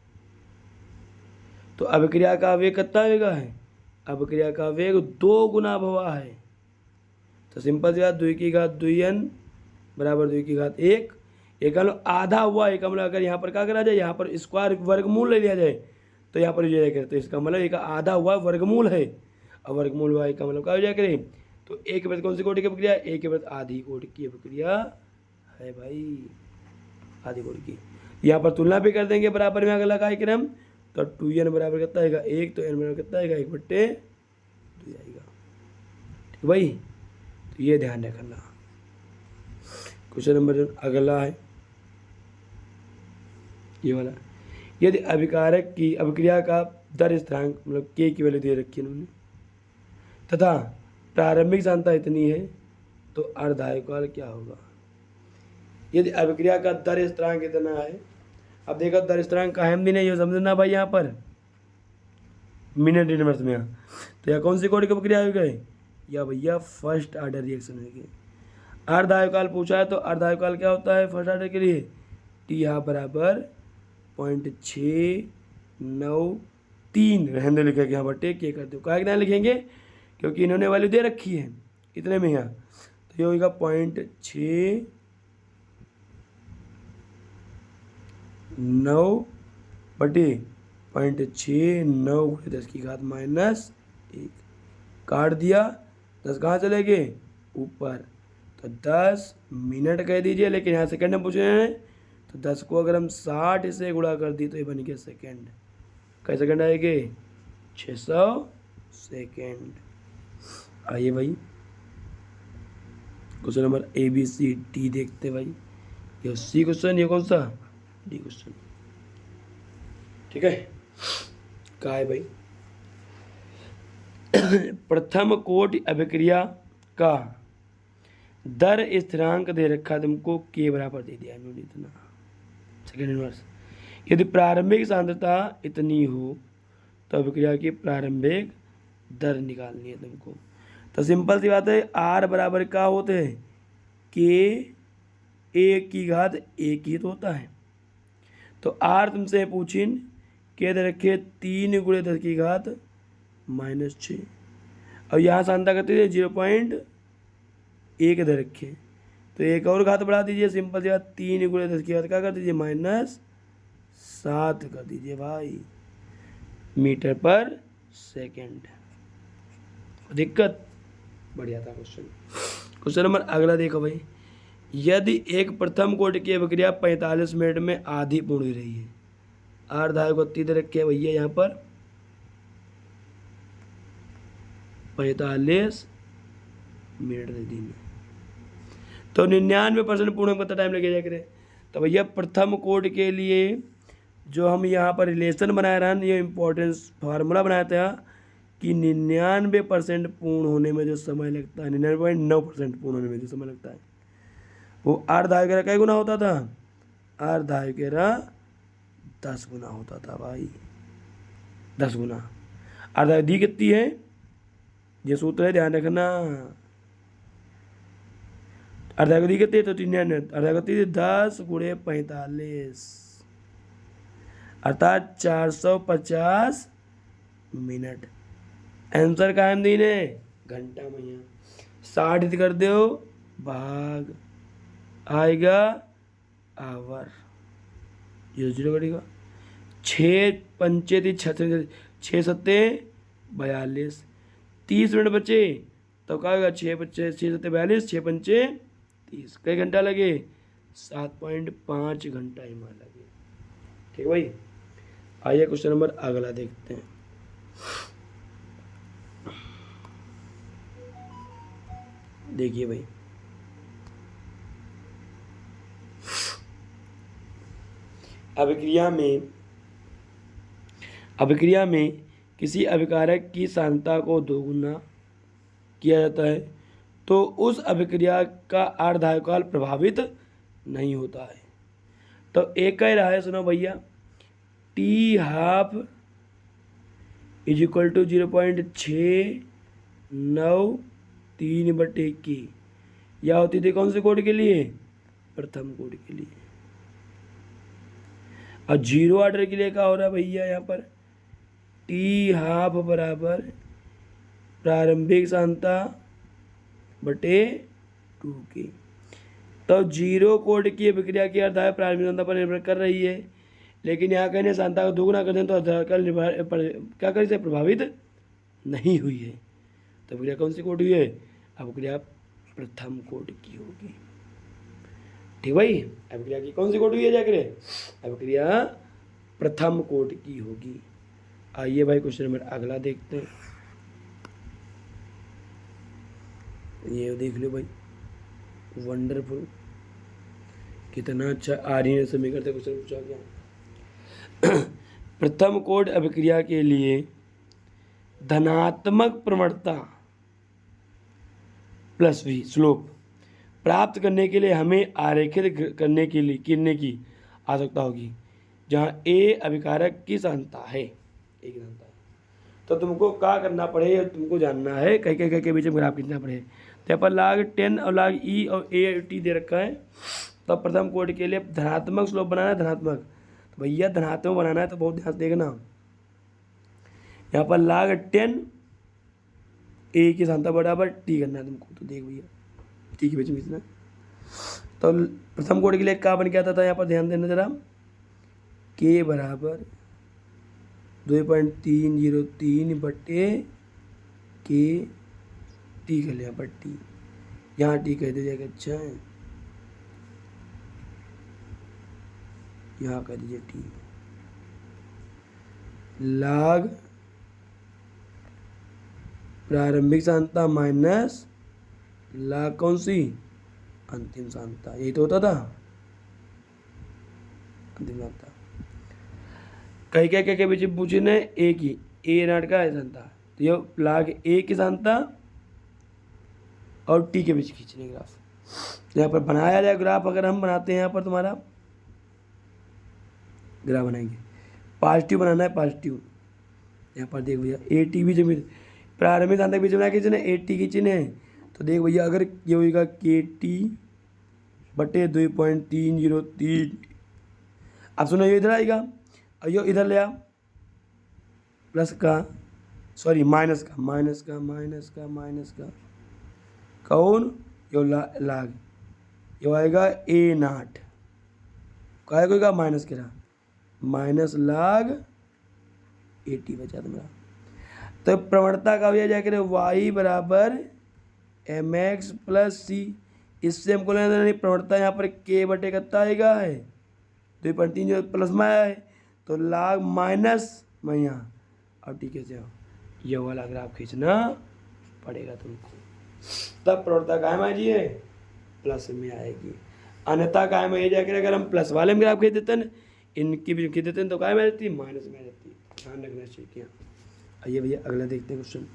तो अभिक्रिया का वेग कितना वेगा है, अभिक्रिया का वेग 2 गुना भवा है। तो सिंपल सी बात, 2 की घात 2n बराबर 2 की घात 1, एक आधा हुआ, एक मतलब अगर यहाँ पर क्या करा जाए, यहाँ पर स्क्वायर वर्गमूल ले लिया जाए तो यहाँ पर जाया करे, तो इसका मतलब एक आधा हुआ वर्गमूल है, और वर्गमूल हुआ का मतलब क्या हो जाए करे, तो ए के प्रति कौन सी कोटि की अभिक्रिया, ए के प्रति आधी कोटि की अभिक्रिया है भाई, आधी कोटि की। यहाँ पर तुलना भी कर देंगे बराबर में अगर लगाए क्रम, तो 2n बराबर कितना आएगा 1, तो n बराबर कितना आएगा 1/2 आएगा, ठीक भाई। तो ये ध्यान रखना। क्वेश्चन नंबर अगला है ये वाला, यदि अभिकारक की अभिक्रिया का दर स्थिरांक मतलब के की वैल्यू दे रखी है उन्होंने, तथा प्रारंभिक सांद्रता इतनी है, तो अर्धायुकाल क्या होगा। यदि अभिक्रिया का दर स्थिरांक इतना है, अब देखो दर स्थिरांक का अहम दिन है, ये समझना भाई, यहाँ पर मिनट इनवर्स में, तो यह कौन सी कोटि की अभिक्रिया हो गई, या भैया फर्स्ट ऑर्डर रिएक्शन हो गई। अर्धायुकाल पूछा है, तो अर्धायुकाल क्या होता है फर्स्ट ऑर्डर के लिए, टी यहाँ बराबर 0.693 रहने लिखे यहाँ पर टेक के कर दो, क्या कितना लिखेंगे, क्योंकि इन्होंने वैल्यू दे रखी है इतने में यहाँ, तो ये होगा 0.69 बटे 0.69 10 की घात माइनस 1, काट दिया, 10 कहाँ चले गए ऊपर, तो 10 मिनट कह दीजिए, लेकिन यहाँ सेकंड में पूछ रहे हैं, तो 10 को अगर हम 60 से गुणा कर दी तो ये बन गया सेकंड, कई सेकंड आएंगे 600 सेकंड। आइए भाई question number A B C D देखते भाई, ये सी क्वेश्चन, ये कौन सा डी क्वेश्चन, ठीक है। क्या है भाई, प्रथम कोटि अभिक्रिया का दर स्थिरांक दे रखा तुमको के बराबर दे दिया इन्होंने इतना, सेकेंड इनवर्स। यदि प्रारंभिक सांद्रता इतनी हो तो अभिक्रिया की प्रारंभिक दर निकालनी है तुमको। तो सिंपल सी बात है, आर बराबर क्या होते हैं, के एक की घात एक ही तो होता है। तो आर तुमसे पूछिन के दे रखे 3 × 10 की घात -6 और यहाँ सांद्रता करते थे 0.1 दे रखे, तो एक और घात बढ़ा दीजिए, सिंपल सी बात 3 × 10 की घात क्या कर दीजिए -7 कर दीजिए भाई मीटर पर सेकेंड। दिक्कत, बढ़िया था क्वेश्चन। क्वेश्चन नंबर अगला देखो भाई, यदि एक प्रथम कोटि की अभिक्रिया 45 मिनट में आधी पूर्ण हो रही है, अर्धायुगत्ती दे रखे भैया यहाँ पर 45 मिनट दे दी, तो 99% पूर्ण कितना टाइम लगेगा करे। तो भैया प्रथम कोटि के लिए जो हम यहाँ पर रिलेशन बनाए रहे हैं, ये इम्पोर्टेंस फार्मूला बनाया था कि 99% पूर्ण होने में जो समय लगता है, 99.9% पूर्ण होने में जो समय लगता है, वो अर्धायुगेरा कई गुना होता था, अर्धायुगेरा 10 गुना होता था भाई, 10 गुना। अर्धायुगी कितनी है, ये सूत्र है ध्यान रखना, अर्धायुगी कितनी है तो 99, अर्धायुगी 10 × 45 अर्थात 450 मिनट। आंसर कायम दीने घंटा में, यहाँ 60 कर दो भाग आएगा आवर, 0 करेगा 6 पंचे 6 सत्ते 42, 30 मिनट बचे तो क्या होगा 6 बच्चे 6 सत्ते 42, 6 पंचे 30, कई घंटा लगे 7.5 घंटा ही मान लगे। ठीक भाई, आइए क्वेश्चन नंबर अगला देखते हैं। देखिए भाई, अभिक्रिया में किसी अभिकारक की सांद्रता को दोगुना किया जाता है तो उस अभिक्रिया का अर्धायुकाल प्रभावित नहीं होता है। तो एक कह रहा है, सुनो भैया, T½ = 0.693/K, यह होती थी कौन से कोड के लिए, प्रथम कोड के लिए। और 0 ऑर्डर के लिए क्या हो रहा है भैया, यहाँ पर T½ बराबर प्रारंभिक सांद्रता बटे 2K। तो 0 कोड की अभिक्रिया की अर्धायुक प्रारंभिक सांद्रता पर निर्भर कर रही है, लेकिन यहाँ कहने सांद्रता को दोगुना कर दें तो अर्धायुकाल क्या कर से प्रभावित नहीं हुई है। तो अभिक्रिया कौन सी कोड हुई है, अभिक्रिया प्रथम कोड की होगी। ठीक भाई, अभिक्रिया की कौन सी कोड हुई है जाकर, अभिक्रिया प्रथम कोड की होगी। आइए भाई क्वेश्चन नंबर अगला देखते हैं। ये देख लो भाई, वंडरफुल, कितना अच्छा आर्यन समीकरण से क्वेश्चन पूछा गया। प्रथम कोड अभिक्रिया के लिए धनात्मक प्रवणता +V स्लोप प्राप्त करने के लिए हमें आरेखित करने की आवश्यकता होगी, जहाँ A अभिकारक की सांद्रता है, एक सांद्रता है। तो तुमको क्या करना पड़ेगा, तुमको जानना है कई के बीच में ग्राफ खींचना पड़ेगा। तो यहाँ पर log 10 और log E और A/T दे रखा है। तो प्रथम कोड के लिए धनात्मक स्लोप बनाना है, धनात्मक, तो भैया धनात्मक बनाना है तो बहुत ध्यान से देखना। यहाँ पर log 10 A की सांद्रता बराबर T करना है तुमको, तो देख भैया T के बीच में खींचना। तो प्रथम कोड के लिए क्या बन गया था यहाँ पर ध्यान देना जरा, K बराबर 2.303/K T कर लिया पर T, यहाँ T कह दीजिए कि अच्छा है, यहाँ कर दीजिए T log प्रारंभिक सांद्रता माइनस log कौन सी, अंतिम सांद्रता, यही तो होता था अंतिम सांद्रता। कई के बीच पूछे ने A की, A0 का है सांद्रता, तो ये log A की सांद्रता और T के बीच खींचने ग्राफ। यहाँ पर बनाया जाए ग्राफ, अगर हम बनाते हैं यहाँ पर तुम्हारा ग्राफ बनाएंगे। पॉजिटिव बनाना है, पॉजिटिव। यहाँ पर देख भैया ए टी बीच में प्रारंभिक स्थान तक बीच बना के चिन्ह ए टी की चिन्ह है। तो देख भैया अगर ये होगा के टी बटे 2.303। अब सुनो ये इधर आएगा और ये इधर ले आ प्लस का सॉरी माइनस का कौन यो लाग यो आएगा ए नाट क्या कोई का माइनस के रहा माइनस लाग 80 बचा तुम्हारा। तो प्रवणता का भैया जाकर y बराबर एम एक्स प्लस सी। इससे हमको लेना नहीं प्रवणता यहाँ पर k बटे कितना आएगा है 2.3 जो प्लस में आया है तो लाग माइनस में यहाँ। अब ठीक है जाओ ये वाला ग्राफ खींचना पड़ेगा तुमको, तब प्रवणता कायम आ जी है प्लस में आएगी। अन्यथा कायम ये जाकर अगर हम प्लस वाले में ग्राफ खींच देते हैं इनकी भी खींच देते हैं तो कायम आ जाती है माइनस में आ जाती है। ध्यान रखना चाहिए। आइए भैया अगला देखते हैं क्वेश्चन।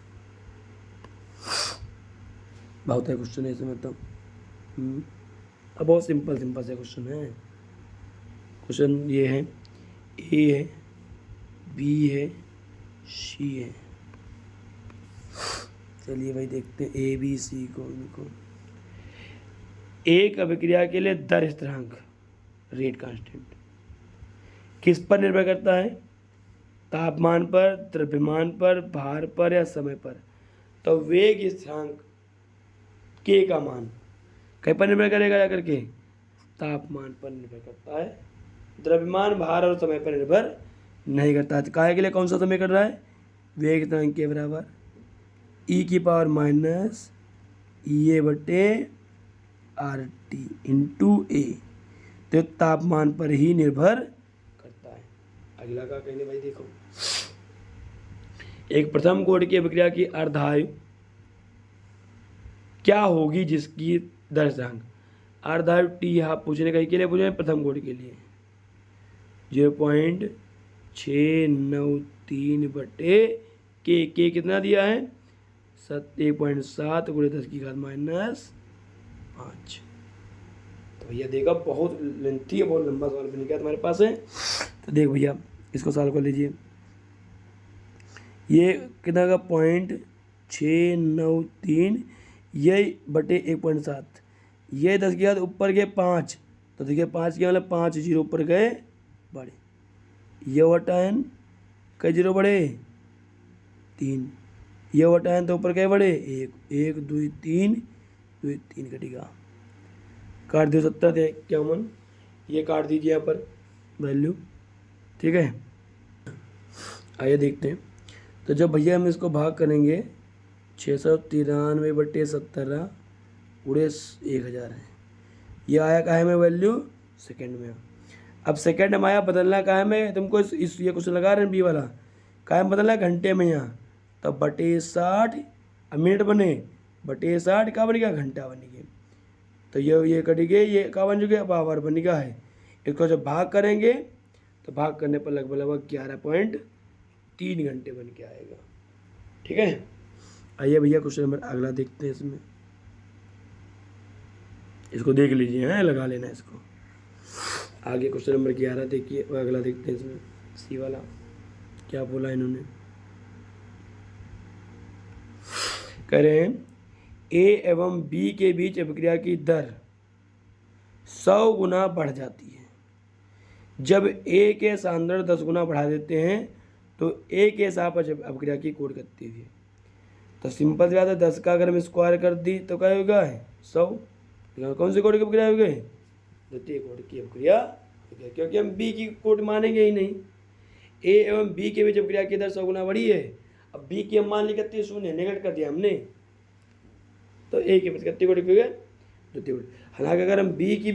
बहुत है क्वेश्चन है इसमें तो अब बहुत सिंपल से क्वेश्चन है। क्वेश्चन ये है ए है बी है सी है। चलिए भाई देखते हैं ए बी सी को इनको। एक अभिक्रिया के लिए दर स्थिरांक रेट कांस्टेंट किस पर निर्भर करता है? तापमान पर, द्रव्यमान पर, भार पर या समय पर। तो वेग स्थिरांक के का मान कहीं पर निर्भर करेगा जाकर के तापमान पर निर्भर करता है, द्रव्यमान, भार और समय पर निर्भर नहीं करता है। तो काय के लिए कौन सा समय कर रहा है? वेग स्थिरांक के बराबर ई की पावर माइनस ई ए बटे आर टी इंटू ए। तो तापमान पर ही निर्भर करता है। अगला का कहने भाई देखो, एक प्रथम कोटि की अभिक्रिया की अर्धायु क्या होगी जिसकी दर स्थिरांक अर्धायु टी हाफ पूछने का के लिए पूछे प्रथम कोटि के लिए 0.693 बटे के कितना दिया है 1.7 गुणे 10 की घात माइनस 5। तो भैया देखा बहुत लेंथी है, बहुत लंबा सवाल बन गया तुम्हारे पास है। तो देख भैया इसको सॉल्व कर लीजिए। ये कितना का 0.693 ये बटे 1.7 ये 10 की घात ऊपर गए 5। तो देखिए 5 के मतलब 5 जीरो ऊपर गए बढ़े, ये वटायन कई जीरो बढ़े 3, ये वटायन तो ऊपर गए बढ़े 1 2 3 कटेगा। काट दो 70 थे 51, ये काट दीजिए यहाँ पर वैल्यू, ठीक है। आइए देखते हैं। तो जब भैया हम इसको भाग करेंगे 693 बटे 17 पूरे 1000 है। ये आया कहाँ में वैल्यू सेकंड में। अब सेकंड में आया बदलना कहाँ में तुमको इस ये क्वेश्चन लगा रहे हैं बी वाला कहाँ में बदलना घंटे में यहाँ। तो बटे 60 अब मिनट बने बटे 60 का बन गया घंटा बन गया। तो ये कट गए ये का बन चुके अब आवर बन गया है। इसको जब भाग करेंगे तो भाग करने पर लगभग 11.3 घंटे बन के आएगा, ठीक है। आइए भैया क्वेश्चन नंबर अगला देखते हैं। इसमें इसको देख लीजिए हैं लगा लेना इसको। आगे क्वेश्चन नंबर 11 देखिए और अगला देखते हैं। इसमें सी वाला क्या बोला इन्होंने, कह रहे हैं ए एवं बी के बीच अभिक्रिया की दर 100 गुना बढ़ जाती है जब ए के सांद्रण 10 गुना बढ़ा देते हैं तो ए के साथ अभिक्रिया की कोट करती है। तो सिंपल सी बात है 10 का अगर हम स्क्वायर कर दी तो क्या होगा 100। कौन सी कोट की अभिक्रिया हो गई? द्वितीय कोट की अभिक्रिया, क्योंकि हम बी की कोट मानेंगे ही नहीं। ए एवं बी के बीच अभिक्रिया की दर 100 गुना बढ़ी है। अब बी की हम मान ली कितनी 0 नेगेट कर दिया हमने, तो ए के बीच कितनी कोट की गई द्वितीय कोट। हालांकि अगर हम बी की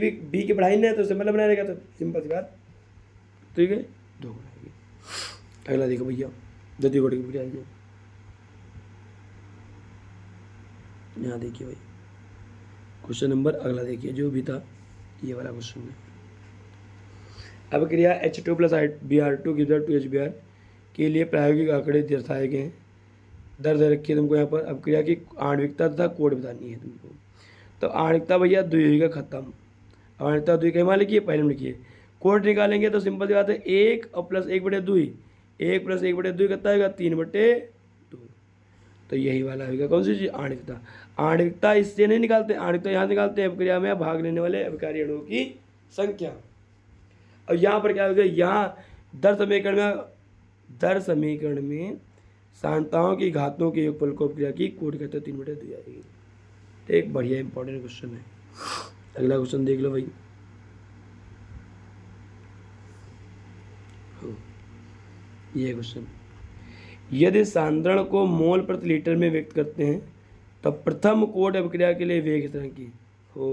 बढ़ाई नहीं है तो उससे मतलब बना रहेगा। तो सिंपल सी बात, ठीक है 2 बनाएंगे। अगला देखो भैया द्वितीय कोट की अभिक्रिया है। यहाँ देखिए भाई क्वेश्चन नंबर अगला देखिए जो भी था ये वाला क्वेश्चन है। अभिक्रिया H2 plus Br2 give 2 HBr के लिए प्रायोगिक आंकड़े दर्शाए गए हैं। दर्ज रखिए तुमको यहाँ पर अभिक्रिया की आणविकता तथा कोड बतानी है तुमको। तो आणविकता भैया द्वियोगी का खत्म, आणविकता द्वियोगी मान लिखिए पहले में लिखिए, कोड निकालेंगे तो सिंपल सी बात है, 1 और प्लस 1/2, 1 प्लस 1/2 कितना आएगा 3/2। तो यही वाला होगा कौन सी चीज, आणविकता। आणविकता इससे नहीं निकालते, आणविकता यहाँ निकालते हैं अभिक्रिया में भाग लेने वाले अभिकारी अणुओं की संख्या। और यहाँ पर क्या होगा, यहाँ दर समीकरण में सांताओं की घातों के योगफल को अभिक्रिया की कोड कहते हैं 3/2 आएगी। तो एक बढ़िया इंपॉर्टेंट क्वेश्चन है। अगला क्वेश्चन देख लो भाई। ये क्वेश्चन, यदि सांद्रण को मोल प्रति लीटर में व्यक्त करते हैं तब प्रथम कोड अभिक्रिया के लिए वेग तरह की हो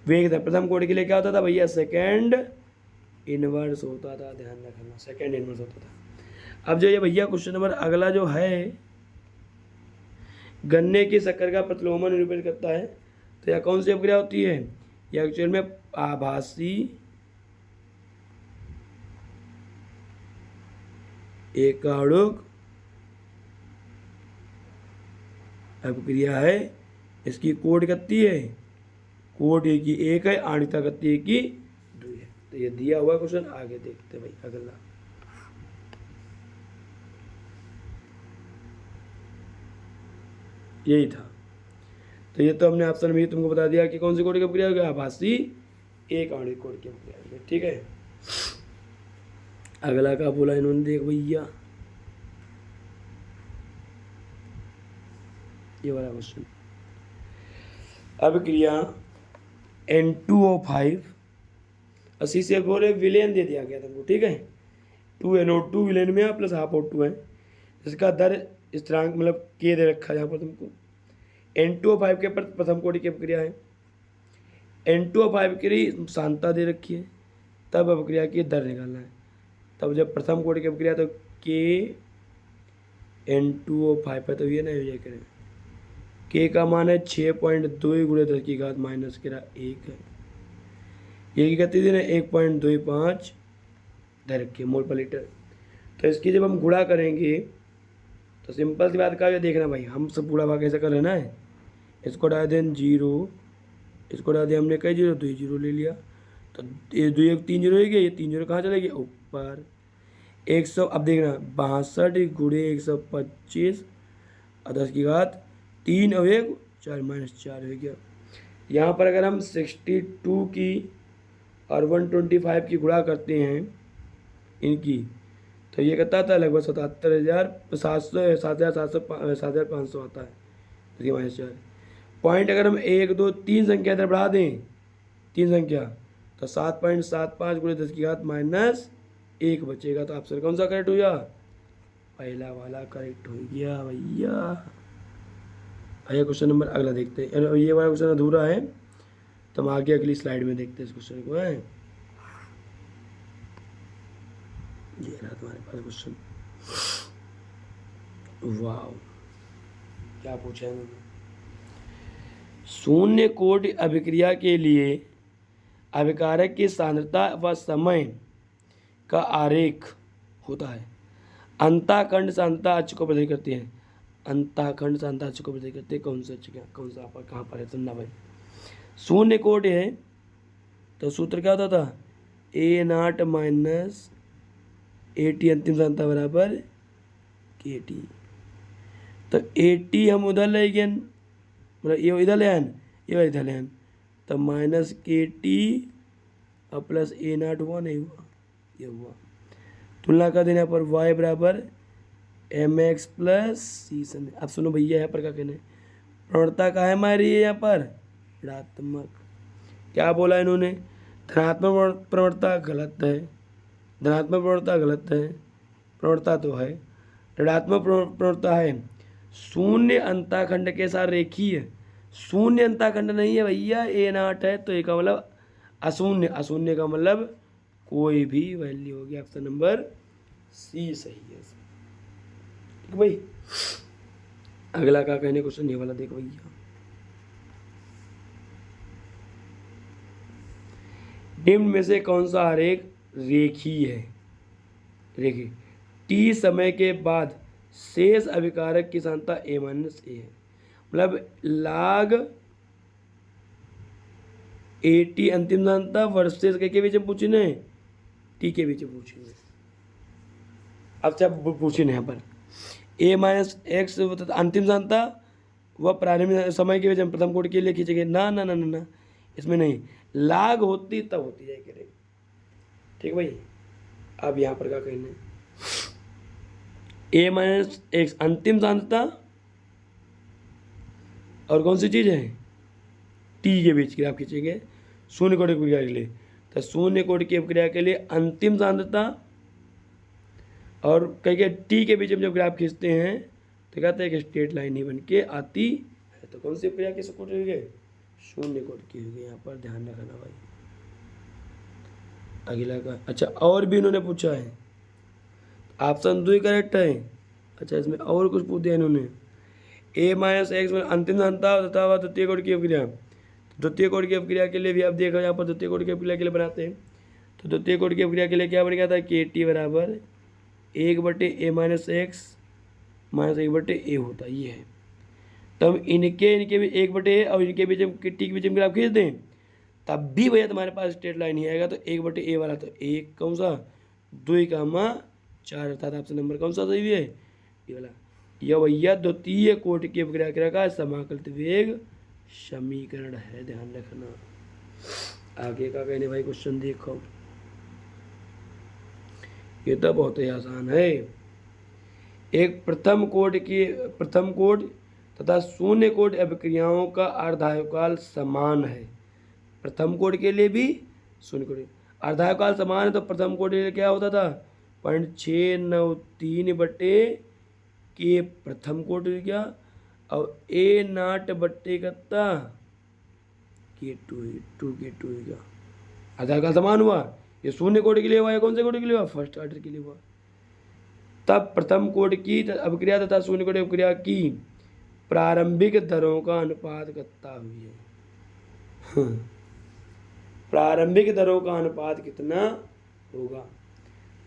वेग था। प्रथम कोड के लिए क्या होता था भैया, सेकेंड इनवर्स होता था, ध्यान रखना सेकेंड इनवर्स होता था। अब जो ये भैया क्वेश्चन नंबर अगला जो है, गन्ने की शक्कर का प्रतिलोमन निरूपित करता है, तो यह कौन सी अभिक्रिया होती है, यह एक्चुअल में आभासी एकाणुक अभिक्रिया है। इसकी कोड कितनी है, कोड ए की 1 है, आणविकता कितनी है की 2 है। तो ये दिया हुआ क्वेश्चन, आगे देखते भाई अगला। यही था। तो ये तो हमने ऑप्शन में तुमको बता दिया कि कौन सी कोड की अभिक्रिया होगी, आभासी एक आणविक कोड की अभिक्रिया होगी। ठीक है, अगला का बोला इन्होंने, देख भैया ये वाला क्वेश्चन, अभिक्रिया N2O5 80 से बोले विलेन दे दिया गया तुमको। ठीक है, 2NO2 विलेन में प्लस हाफ O2 है, इसका दर स्थिरांक मतलब के दे रखा है यहाँ पर तुमको। N2O5 के प्रथम कोटि की अभिक्रिया है, N2O5 की सांद्रता दे रखी है, तब अभिक्रिया की दर निकालना है। तब जब प्रथम कोटि की अभिक्रिया तो के N2O5 है, तो ये नहीं हो जाए करें, के का मान है 6.2 गुणे 10 की घात माइनस के 1 है। ये की कितनी दिन है 1.25 दे रखी है मोल पर लीटर। तो इसकी जब हम गुणा करेंगे तो सिंपल सी बात का ये देखना भाई, हम सब गुणा भाग कैसे कर लेना है, इसको डाल दें 0, इसको डाल दें हमने कई 0 2 0 ले लिया, तो ये 2 1 3 0 हो गया, ये 3 0 कहाँ चले गए ऊपर 100। अब देखना 62 गुणे 125 और 10 की घात 3 और 1 4 माइनस 4 हो गया। यहाँ पर अगर हम 62 की और 125 की गुणा करते हैं इनकी, तो ये कितना आता है लगभग 77,700 7,500 आता है, इसकी माइनस 4 पॉइंट। अगर हम 1 2 3 संख्या इधर बढ़ा दें, 3 संख्या, तो 7.75 गुणे 10 की घात माइनस 1 बचेगा। तो ऑप्शन कौन सा करेक्ट हो गया, पहला वाला करेक्ट हो गया भैया। भैया क्वेश्चन नंबर अगला देखते हैं, ये वाला क्वेश्चन अधूरा है तो हम आगे अगली स्लाइड में देखते हैं इस क्वेश्चन को। है ये रहा तुम्हारे पास क्वेश्चन, वाह क्या पूछा है उन्होंने। शून्य कोटि अभिक्रिया के लिए अभिकारक की सांद्रता व समय का आरेख होता है। अंताखंड सांद्रता अक्ष को प्रदर्शित करती है, अंताखंड सांद्रता अक्ष को प्रदर्शित करती है। कौन सा अक्ष, कौन सा पर कहाँ पर है, सुनना भाई। शून्य कोटि है तो सूत्र क्या होता था, A0 माइनस AT अंतिम सांद्रता बराबर KT। तो AT हम उधर ले गए, मतलब ये इधर ले आन, ये इधर ले आन, तो माइनस KT और प्लस A0 हुआ, नहीं हुआ, ये हुआ। तुलना कर देने पर y बराबर mx प्लस c। अब सुनो भैया यहाँ पर क्या कहने, प्रवणता का है हमारी यहाँ पर ऋणात्मक। क्या बोला इन्होंने, धनात्मक प्रवणता गलत है, धनात्मक प्रवणता गलत है, प्रवणता तो है, ऋणात्मक प्रवणता है। शून्य अंताखंड के साथ रेखीय, शून्य अंताखंड नहीं है भैया, A0 है, तो ये का मतलब अशून्य, अशून्य का मतलब कोई भी वैल्यू होगी। ऑप्शन नंबर सी सही है। ठीक भाई, अगला क्या कहने क्वेश्चन ये वाला देखो भैया। निम्न में से कौन सा आरेख रेखीय है, रेखीय टी समय के बाद शेष अभिकारक की सांद्रता A-A है, मतलब log ए टी अंतिम सांता वर्सेस के बीच में पूछने, टी के बीच में पूछेंगे। अब सब पूछने यहाँ पर ए माइनस एक्स अंतिम सांता वह प्रारंभिक समय के बीच में प्रथम कोटि के लिए खींचेंगे। ना ना ना ना ना, इसमें नहीं, लाग होती तब होती जाए करेंगे। ठीक है भाई। अब यहाँ पर क्या कहना है, ए माइनस एक्स अंतिम सांता और कौन सी चीज़ है, टी के बीच की आप खींचेंगे शून्य कोटि की प्रक्रिया के लिए। तो शून्य कोटि की प्रक्रिया के लिए अंतिम सांद्रता और कहीं टी के बीच में जब ग्राफ खींचते हैं तो कहते हैं कि स्ट्रेट लाइन ही बन के आती है। तो कौन सी प्रक्रिया किस कोटि की है, शून्य कोटि की होगी। यहाँ पर ध्यान रखना भाई। अगला का अच्छा और भी इन्होंने पूछा है, ऑप्शन 2 करेक्ट है। अच्छा इसमें और कुछ पूछ दिया इन्होंने, ए माइनस एक्स में अंतिम सांता तथा वह द्वितीय कोटि की अपक्रिया। द्वितीय कोटि की अपक्रिया के लिए भी आप देखो यहाँ पर द्वितीय कोटि की अपक्रिया के लिए बनाते हैं। तो द्वितीय कोटि की अपक्रिया के लिए क्या बन गया था, के टी बराबर 1/a minus x minus 1/a होता, ये है। तब इनके भी 1/a और इनके बीच में टी के बीच में ग्राफ खींच दें, तब भी भैया तुम्हारे पास स्ट्रेट लाइन ही आएगा। तो 1/a वाला तो 1 कौन सा 2,4 अर्थात ऑप्शन नंबर कौन सा सही है, ये वाला। यह भैया द्वितीय कोटि की अपक्रिया का समाकलित वेग समीकरण है, ध्यान रखना। आगे का कहने भाई क्वेश्चन देखो, ये तो बहुत ही आसान है। एक प्रथम कोटि तथा शून्य कोटि अपक्रियाओं का अर्धायुकाल समान है। प्रथम कोटि के लिए भी शून्य कोटि अर्धायुकाल समान है। तो प्रथम कोटि के लिए क्या होता था 0.693 के प्रथम कोटि क्या, और A0 कितना K2 क्या अर्धायुकाल समान हुआ। ये शून्य कोटि के लिए हुआ, या कौन से कोटि के लिए हुआ, फर्स्ट ऑर्डर के लिए हुआ। तब प्रथम कोटि की अपक्रिया तथा शून्य कोटि अपक्रिया की प्रारंभिक दरों का अनुपात कितना हुई है। प्रारंभिक दरों का अनुपात कितना होगा।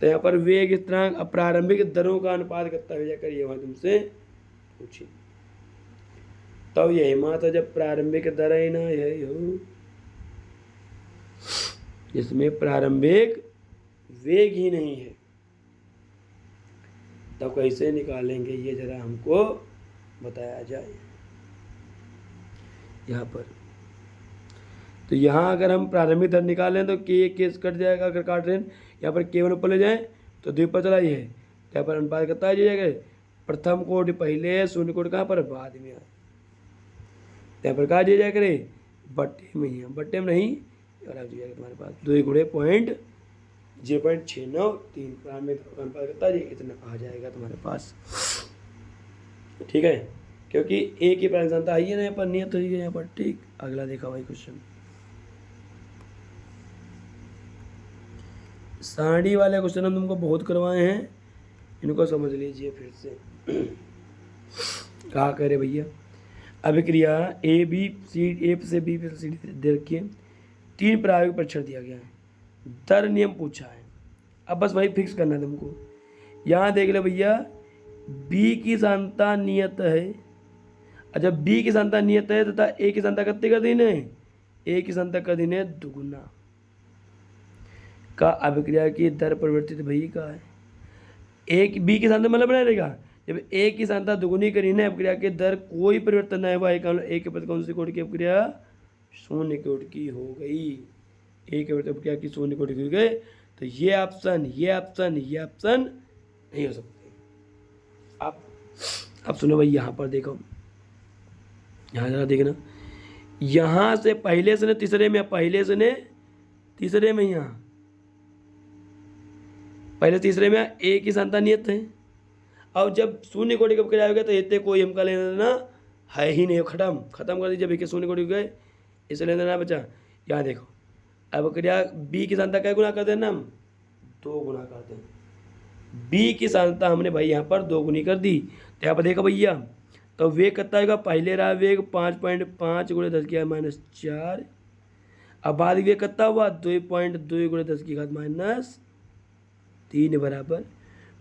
तो यहाँ पर वेग इतना, प्रारंभिक दरों का अनुपात कितना हो जाकर ये वहाँ तुमसे पूछी। तब यही माता जब प्रारंभिक दर है ना, यही हो इसमें प्रारंभिक वेग ही नहीं है, तब कैसे निकालेंगे ये जरा हमको बताया जाए यहाँ पर। तो यहाँ अगर हम प्रारंभिक दर निकालें तो के केस कट जाएगा, अगर काट रहे हैं यहाँ पर केवल ऊपर ले जाएं तो द्वीप पर चला ही है। यहाँ पर अनुपात कितना आ जाएगा, प्रथम कोटि पहले शून्य कोटि कहाँ पर बाद में आए, यहाँ पर कहा दिया जाए करे बट्टे में ही, बट्टे में नहीं और आ जाएगा तुम्हारे पास 2 गुणे 0.693 प्रारंभिक अनुपात कितना जी इतना आ जाएगा तुम्हारे पास। ठीक है, क्योंकि एक ही प्रारंभिक सांद्रता आई है ना यहाँ पर, नियत हो गई यहाँ पर। ठीक, अगला देखा भाई क्वेश्चन, सारणी वाले क्वेश्चन हम तुमको बहुत करवाए हैं, इनको समझ लीजिए फिर से। कहा कह रहे भैया, अभिक्रिया ए से बी सी डी दे रखिए, 3 प्रायोगिक परीक्षण दिया गया है, दर नियम पूछा है। अब बस वही फिक्स करना है तुमको। यहाँ देख लो भैया, बी की सांद्रता नियत है। अच्छा, बी की सांद्रता नियत है तथा ए की सांद्रता कितने का दिन है, ए की सांद्रता का दिन है दुगुना का अभिक्रिया की दर परिवर्तित भई का है। एक बी की सांद्रता मतलब बना रहेगा, जब ए की सांद्रता दुगुनी करी ना अभिक्रिया की दर कोई परिवर्तन नहीं हुआ, ए के प्रति कौन सी कोटि की अभिक्रिया, शून्य कोटि की हो गई। ए के प्रति अभिक्रिया की शून्य कोटि की हो गई, तो ये ऑप्शन नहीं हो सकते। अब सुनो भाई, यहाँ पर देखो, यहाँ जरा देखना, यहाँ से पहले से ने तीसरे में, पहले से ने तीसरे में, यहाँ पहले तीसरे में ए की सांद्रता नियत है। और जब शून्य कोटि कब क्या होगा तो इतने कोई हमका लेना देना है ही नहीं, खत्म कर दीजिए। जब एक शून्य कोटि हो गए इसे लेना देना बचा। यहाँ देखो, अब क्रिया बी की सांद्रता क्या गुना कर देना, हम 2 गुना कर दें। बी की सांद्रता हमने भाई यहाँ पर 2 गुनी कर दी। तो यहाँ पर देखो भैया, तो वेग कितना होगा, पहले रहा वेग 5.5 × 10⁻⁴। अब बाद वेग कितना हुआ 2.2 × 10⁻³ बराबर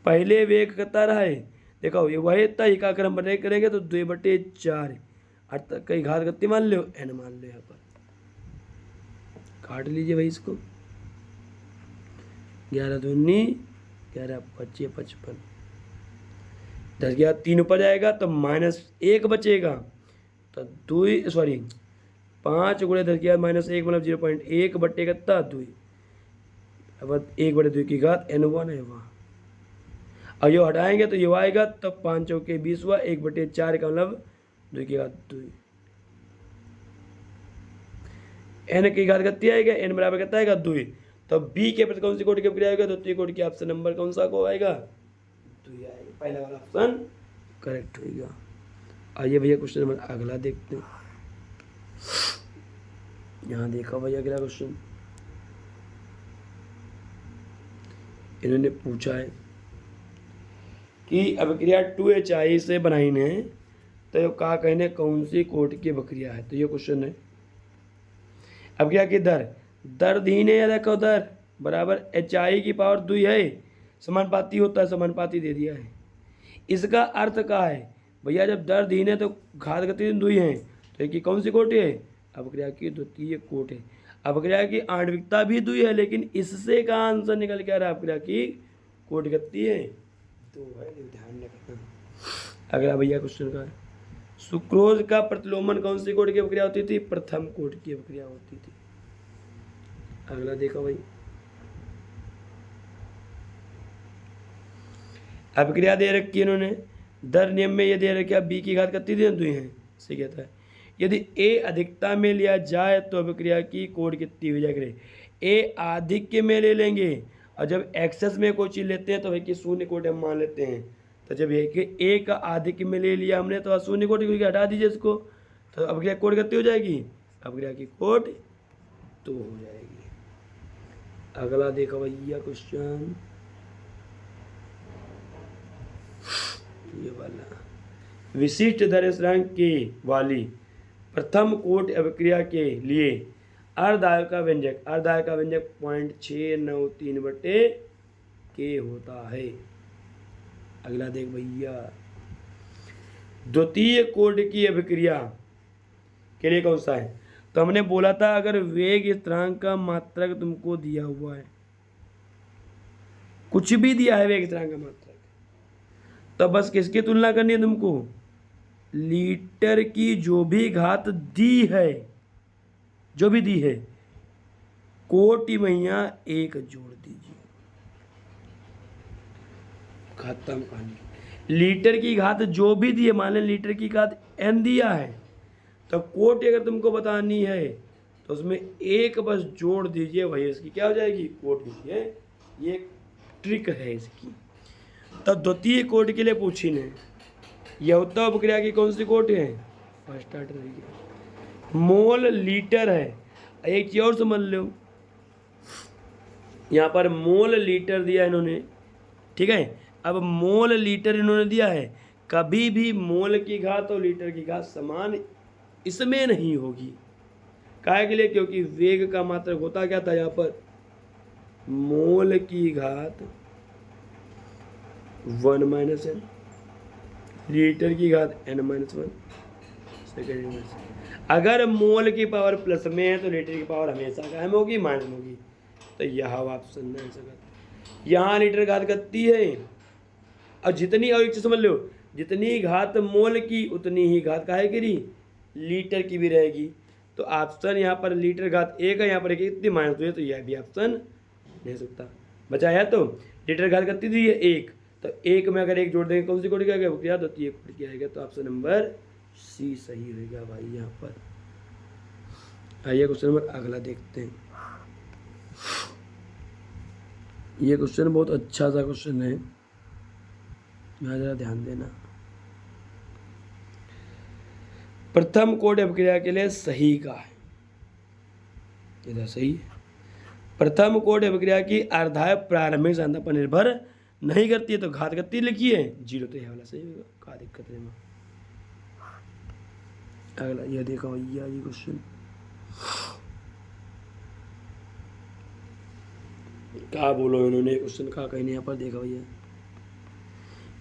पहले वेग कितना रहा है। देखो ये वही इतना ही का अगर हम बने करेंगे तो 2/4 अर्थात कई घात कितनी मान लो, n मान लो यहाँ पर। काट लीजिए भाई इसको। 11 दूनी 11 25 55, 10 गया 3 ऊपर जाएगा तो -1 बचेगा, तो 2 सॉरी 5 गुणे 10 गया -1 मतलब 0.1 बटे कितना 2। अब 1/2 की घात n1 है वहाँ। अब ये हटाएंगे तो ये आएगा, तब 5 चौके 20 हुआ, 1/4 का मतलब 2 की घात 2। n की घात कितनी आएगा, n बराबर कितना आएगा 2। तो b के प्रति कौन सी कोटि की अपक्रिया आएगा, द्वितीय कोटि की। ऑप्शन नंबर कौन सा को आएगा, 2 आएगा। पहला वाला ऑप्शन करेक्ट होगा। आइए भैया क्वेश्चन नंबर अगला देखते हैं। यहाँ देखा भैया अगला क्वेश्चन इन्होंने पूछा है कि अभिक्रिया 2HI से बनाई ने तो का कहने कौन सी कोटि की अभिक्रिया है। तो ये क्वेश्चन है। अभिक्रिया की दर दीन है या देखो दर बराबर HI की पावर 2 है, समानुपाती होता है, समानुपाती दे दिया है। इसका अर्थ क्या है भैया, जब दर दीन है तो घात गति 2 है, तो एक की कौन सी कोटि है, अभिक्रिया की द्वितीय कोटि है। अभिक्रिया की आणविकता भी 2 है, लेकिन इससे का आंसर निकल के आ रहा है अभिक्रिया की कोटि गति है 2 है, ध्यान रखना। अगला भैया क्वेश्चन का है, सुक्रोज का प्रतिलोमन कौन सी कोटि की अभिक्रिया होती थी, प्रथम कोटि की अभिक्रिया होती थी। अगला देखो भाई, अभिक्रिया दे रखी है इन्होंने, दर नियम में ये दे रखा बी की घात कितनी दे 2 है, इसे कहता है यदि ए अधिकता में लिया जाए तो अभिक्रिया की कोटि कितनी हो जाएगी। ए आधिक्य में ले लेंगे, और जब एक्सेस में कोई चीज़ लेते हैं तो भाई कि शून्य कोटि हम मान लेते हैं। तो जब ये कि ए का आधिक्य में ले लिया हमने तो शून्य कोटि को हटा दीजिए इसको, तो अभिक्रिया कोटि कितनी हो जाएगी, अभिक्रिया की कोटि 2 हो जाएगी। अगला देखो भैया क्वेश्चन ये वाला, विशिष्ट दर स्थिरांक के वाली प्रथम कोटि अभिक्रिया के लिए अर्धआयु का व्यंजक 0.693 बटे के होता है। अगला देख भैया, द्वितीय कोटि की अभिक्रिया के लिए कौन सा है। तो हमने बोला था अगर वेग स्थिरांक का मात्रक तुमको दिया हुआ है, कुछ भी दिया है वेग स्थिरांक का मात्रक, तो बस किसकी तुलना करनी है तुमको, लीटर की जो भी घात दी है, जो भी दी है, कोटि मैया 1 जोड़ दीजिए, खत्म कहानी। लीटर की घात जो भी दी है, मान लें लीटर की घात n दिया है, तो कोटि अगर तुमको बतानी है तो उसमें 1 बस जोड़ दीजिए, वही इसकी क्या हो जाएगी, कोटि। ये ट्रिक है इसकी। तो द्वितीय कोटि के लिए पूछी ने, यह अभिक्रिया की कौन सी कोटि है, फर्स्ट ऑर्डर रहेगी, मोल लीटर है। एक चीज और समझ लो, यहाँ पर मोल लीटर दिया इन्होंने, ठीक है। अब मोल लीटर इन्होंने दिया है, कभी भी मोल की घात और लीटर की घात समान इसमें नहीं होगी। काहे के लिए, क्योंकि वेग का मात्रक होता क्या था यहाँ पर, मोल की घात 1 - n, लीटर की घात n-1 सेकेंड। अगर मोल की पावर प्लस में है तो लीटर की पावर हमेशा कायम होगी, माइनस में होगी। तो यह ऑप्शन नहीं सकता। यहाँ लीटर घात कितनी है, और जितनी, और एक चीज समझ लो, जितनी घात मोल की उतनी ही घात काहे की लीटर की भी रहेगी। तो ऑप्शन यहाँ पर लीटर घात 1 है, यहाँ पर कितनी -2 है, तो यह भी ऑप्शन नहीं सकता। बचा है तो लीटर घात कितनी दी है 1, तो 1 में अगर 1 जोड़ देंगे कौन सी कोटि का आएगा, द्वितीय कोटि की आएगा। तो ऑप्शन नंबर सी सही होगा भाई यहाँ पर। आइए क्वेश्चन नंबर अगला देखते हैं। ये क्वेश्चन बहुत अच्छा सा क्वेश्चन है, यहाँ जरा ध्यान देना। प्रथम कोटि अभिक्रिया के लिए सही का है, इधर सही है। प्रथम कोटि अभिक्रिया की अर्धाय प्रारंभिक सांद्रता पर निर्भर नहीं करती है, तो घात कितनी लिखी है 0, तो यह वाला सही होगा, क्या दिक्कत है। अगला यह देखो भैया, ये क्वेश्चन क्या बोलो इन्होंने, क्वेश्चन का कहीं यहाँ पर देखा भैया,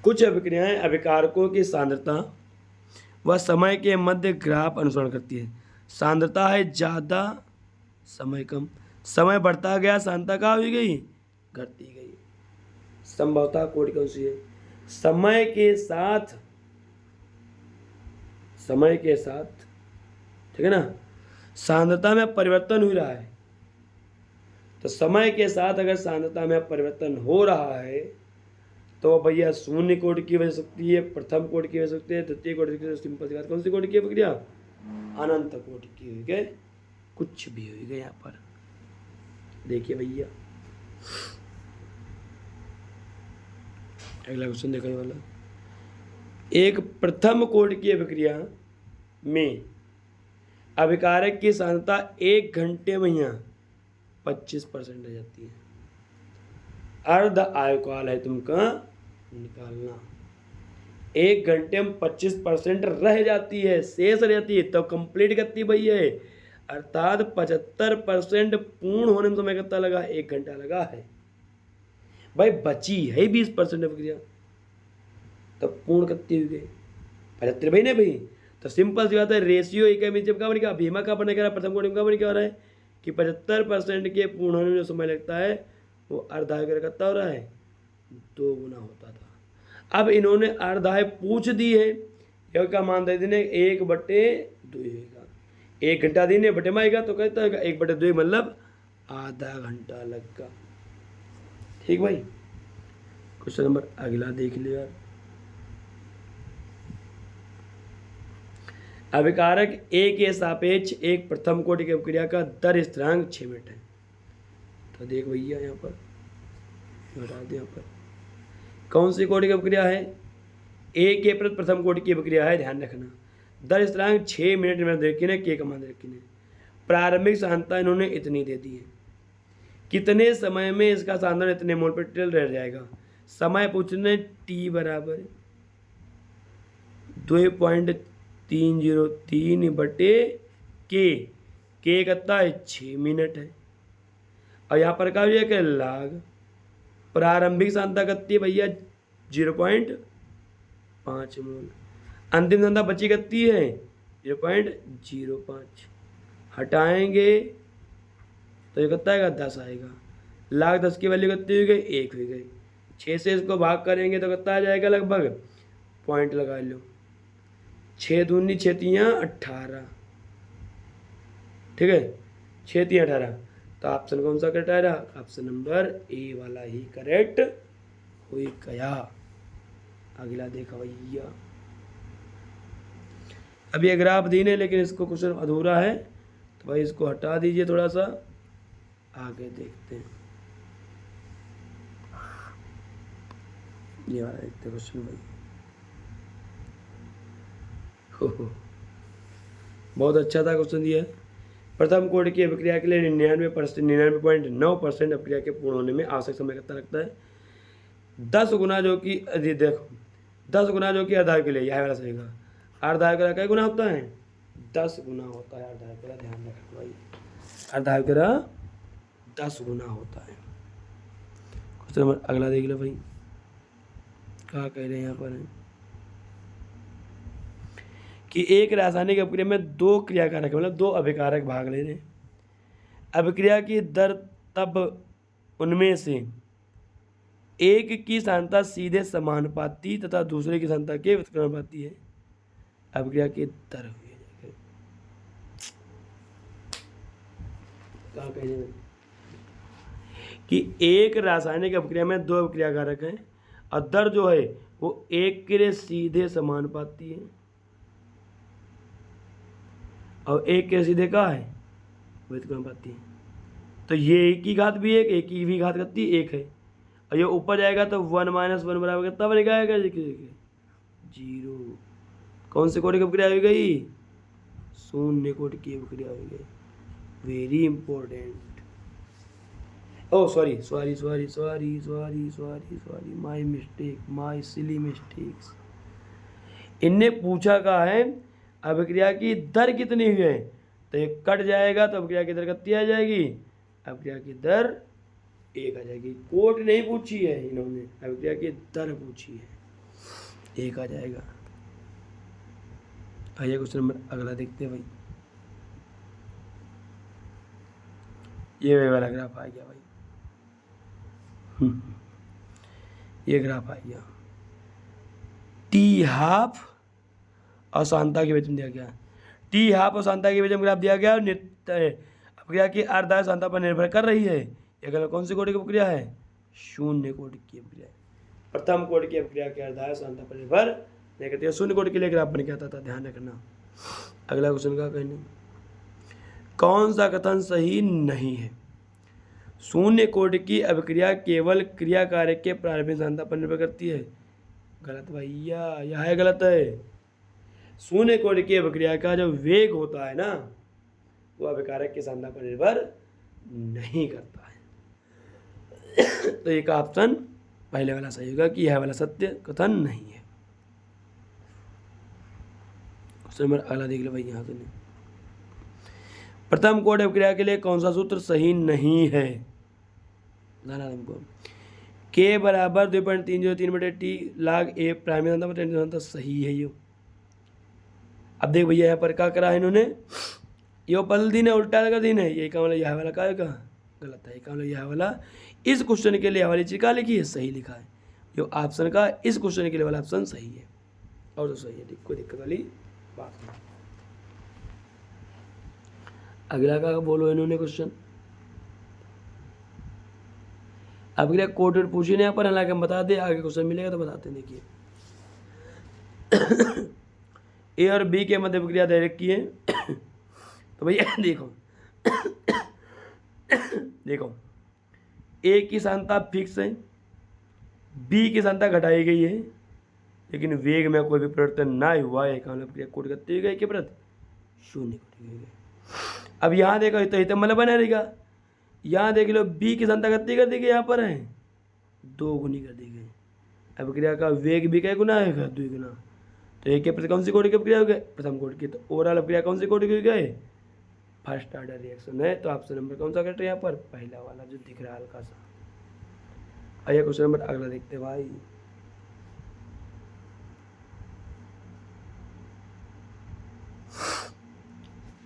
कुछ अभिक्रियाएं अभिकारकों की सांद्रता व समय के मध्य ग्राफ अनुसरण करती है। सांद्रता है ज़्यादा समय कम, समय बढ़ता गया, सांद्रता कहाँ हुई गई, घटती गई। संभवतः कोटि कौन सी है, समय के साथ ठीक है ना, सांद्रता में परिवर्तन हो रहा है। तो समय के साथ अगर सांद्रता में परिवर्तन हो रहा है तो भैया शून्य कोटि की वजह सकती है, प्रथम कोटि की वजह सकती है, द्वितीय कोटि की, सिंपल सी बात, कौन सी कोटि की प्रक्रिया, अनंत कोटि की हुई गए, कुछ भी हुई गए। यहाँ पर देखिए भैया अगला क्वेश्चन देखा वाला, एक प्रथम कोटि की अभिक्रिया में अभिकारक की सांद्रता 1 घंटे में यहाँ 25% रह जाती है। अर्ध आयुकाल है तुमका निकालना, 1 घंटे में 25% रह जाती है, शेष रह जाती है, तो कंप्लीट करती भैया है, अर्थात 75% पूर्ण होने में समय कितना लगा, 1 घंटा लगा है भाई, बची है 20% अभिक्रिया, तो पूर्ण कितनी हुई गई, 75 भाई, नहीं भाई, तो सिंपल सी बात है, रेशियो एक है, जब का बनेगा भीमा का बने कह प्रथम कोटि का बने क्या हो रहा है कि 75% के पूर्ण होने में जो समय लगता है वो अर्धायु कितना हो रहा है, 2 गुना होता था। अब इन्होंने अर्धायु पूछ दी है, यह का मान दे देने 1/2 होगा, 1 घंटा देने बटे में आएगा तो कहता है 1/2 मतलब आधा घंटा लगेगा। ठीक भाई, क्वेश्चन नंबर अगला देख लिया। अभिकारक ए के सापेक्ष एक प्रथम कोटि की अभिक्रिया का दर स्थिरांक 6 मिनट है। तो देख भैया यहाँ पर बता दे, यहाँ पर कौन सी कोटि की अभिक्रिया है, ए के प्रथम कोटि की अभिक्रिया है, ध्यान रखना। दर स्थिरांक 6 मिनट में देखी ने, के का मान देखी ने, प्रारंभिक सांद्रता इन्होंने इतनी दे दी है, कितने समय में इसका सांद्रण इतने मोल पर टिल रह जाएगा, समय पूछने टी बराबर 2.303 बटे के कितना है 6 मिनट है, और यहाँ पर क्या हो जाएगा लाग, प्रारंभिक सांद्रता कितनी है भैया 0.5 मोल, अंतिम सांद्रता बची कितनी है 0.05, हटाएंगे तो ये कितना आएगा 10 आएगा, लाख 10 की वैल्यू कितनी हो गई 1 हो गई, 6 से इसको भाग करेंगे तो कितना आ जाएगा लगभग, पॉइंट लगा लो, 6 दूनी 6 तियाँ 18, ठीक है 6 तियाँ 18, तो ऑप्शन कौन सा करेक्ट आएगा, ऑप्शन नंबर ए वाला ही करेक्ट हो गया। अगला देखा भैया, अभी ये ग्राफ दी नहीं लेकिन इसको क्वेश्चन अधूरा है तो भाई इसको हटा दीजिए, थोड़ा सा आगे देखते हैं। ये वाला देखते क्वेश्चन भाई, बहुत अच्छा था क्वेश्चन दिया है। प्रथम कोटि की अभिक्रिया के लिए 99.9% अभिक्रिया के पूर्ण होने में आवश्यक समय कितना लगता है, 10 गुना जो कि देखो 10 गुना जो कि अर्धायु के लिए, यह वाला सही का, अर्धायु का क्या गुना होता है 10 गुना होता है अर्धायु का, ध्यान रखो भाई, अर्धायु का 10 गुना होता है। क्वेश्चन नंबर अगला देख लो भाई, क्या कह रहे हैं यहाँ पर है कि एक रासायनिक अभिक्रिया में 2 क्रियाकारक मतलब 2 अभिकारक भाग ले रहे हैं, अभिक्रिया की दर तब उनमें से एक की सांद्रता सीधे समानुपाती तथा दूसरे की सांद्रता के व्युत्क्रमानुपाती है, अभिक्रिया की दर हुई है। क्या कहने में कि एक रासायनिक अभिक्रिया में 2 अभिक्रियाकारक हैं और दर जो है वो एक के सीधे समानुपाती है और एक के सीधे का है व्युत्क्रमानुपाती है, तो ये एक की घात भी एक की भी घात कितनी एक है, और ये ऊपर जाएगा तो 1 - 1 बराबर कितना बनेगा, 0। कौन से कोटि की अभिक्रिया हो गई, शून्य कोटि की अभिक्रिया हो गई, very important. Oh sorry my mistake, my silly mistakes. इनने पूछा का है अभिक्रिया की दर कितनी हुई है, तो ये कट जाएगा तो अभिक्रिया की दर कितनी आ जाएगी, अभिक्रिया की दर 1 आ जाएगी। कोट नहीं पूछी है इन्होंने, अभिक्रिया की दर पूछी है, 1 आ जाएगा। आइए क्वेश्चन नंबर अगला देखते हैं भाई, ये वाला ग्राफ आ गया भाई। ये ग्राफ आ गया। टी हाफ और सांता के बीच में दिया गया। टी हाफ और सांता के बीच में ग्राफ दिया गया और अपक्रिया की अर्धा सांता पर निर्भर कर रही है। ये कौन सी कोटि की अपक्रिया है? शून्य कोटि की अपक्रिया। प्रथम कोटि की अपक्रिया के अर्धा सांता पर निर्भर नहीं करती है। शून्य कोटि के लिए ग्राफ बन के आता था, ध्यान रखना। अगला क्वेश्चन का कहना, कौन सा कथन सही नहीं है? शून्य कोटि की अभिक्रिया केवल क्रिया कार्य के प्रारंभिक सांता पर निर्भर करती है। गलत भैया, यह है गलत है। शून्य कोटि की अभिक्रिया का जो वेग होता है ना, वो अभिकारक के सांता पर निर्भर नहीं करता है। तो एक ऑप्शन पहले वाला सही होगा कि यह वाला सत्य कथन नहीं है। नंबर अगला देख लो भाई, यहाँ से नहीं। प्रथम कोटि अभिक्रिया के लिए कौन सा सूत्र सही नहीं है? हमको के बराबर 2.303/t log a primary Santa पर सांता सही है यो। अब देख भैया यहाँ पर क्या करा है इन्होंने, यो बदल दी है, उल्टा कर दी है। ये का मतलब यह वाला का गलत है। का मतलब यह वाला इस क्वेश्चन के लिए वाली चीज का लिखी है, सही लिखा है। जो ऑप्शन का इस क्वेश्चन के लिए वाला ऑप्शन सही है और तो सही है, कोई दिक्कत वाली बात नहीं। अगला का बोलो इन्होंने क्वेश्चन। अब अगला कोट पूछी नहीं यहाँ पर, हालांकि हम बता दें, आगे क्वेश्चन मिलेगा तो बताते हैं। देखिए ए और बी के मध्य अभिक्रिया डायरेक्ट की है। तो भैया देखो देखो, ए की सांता फिक्स है, बी की सांता घटाई गई है, लेकिन वेग में कोई भी परिवर्तन ना हुआ है। अभिक्रिया कोट करती गई के प्रति शून्य कोटि गई। अब यहाँ देखो तो मतलब बना रहेगा। यहाँ देख लो बी की सांता कितनी कर दी गई, यहाँ पर है 2 गुनी कर दी गई। अभिक्रिया का वेग भी क्या गुना है? 2 गुना। तो एक के प्रति कौन सी कोटि की अभिक्रिया हो गई? प्रथम कोटि की। तो ओवरऑल अभिक्रिया कौन सी कोटि की गए? फर्स्ट ऑर्डर रिएक्शन है। तो ऑप्शन नंबर कौन सा कट रहा है यहाँ पर? पहला वाला जो दिख रहा है हल्का सा। आइए क्वेश्चन नंबर अगला देखते भाई।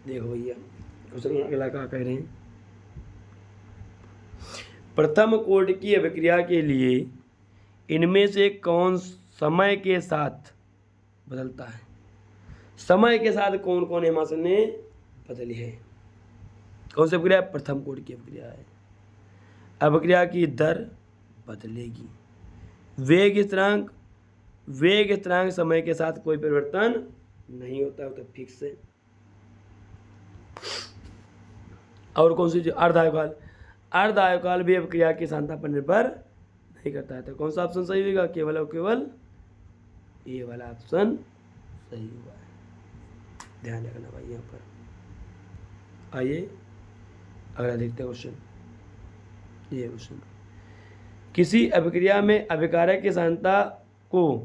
देखो भैया क्वेश्चन अगला क्या कह रहे हैं, प्रथम कोटि की अभिक्रिया के लिए इनमें से कौन समय के साथ बदलता है? समय के साथ कौन कौन हेमासन ने बदली है? कौन सी अभिक्रिया? प्रथम कोटि की अभिक्रिया है। अभिक्रिया की दर बदलेगी। वेग स्थिरांक समय के साथ कोई परिवर्तन नहीं होता है, तो फिक्स है। और कौन सी? अर्धायुकाल भी अभिक्रिया की सांता पर निर्भर नहीं करता है। तो कौन सा ऑप्शन सही होगा? केवल और केवल ये वाला ऑप्शन सही हुआ है। ध्यान रखना भाई यहाँ पर। आइए अगला देखते हैं क्वेश्चन। ये क्वेश्चन, किसी अभिक्रिया में अभिकारक की सांता को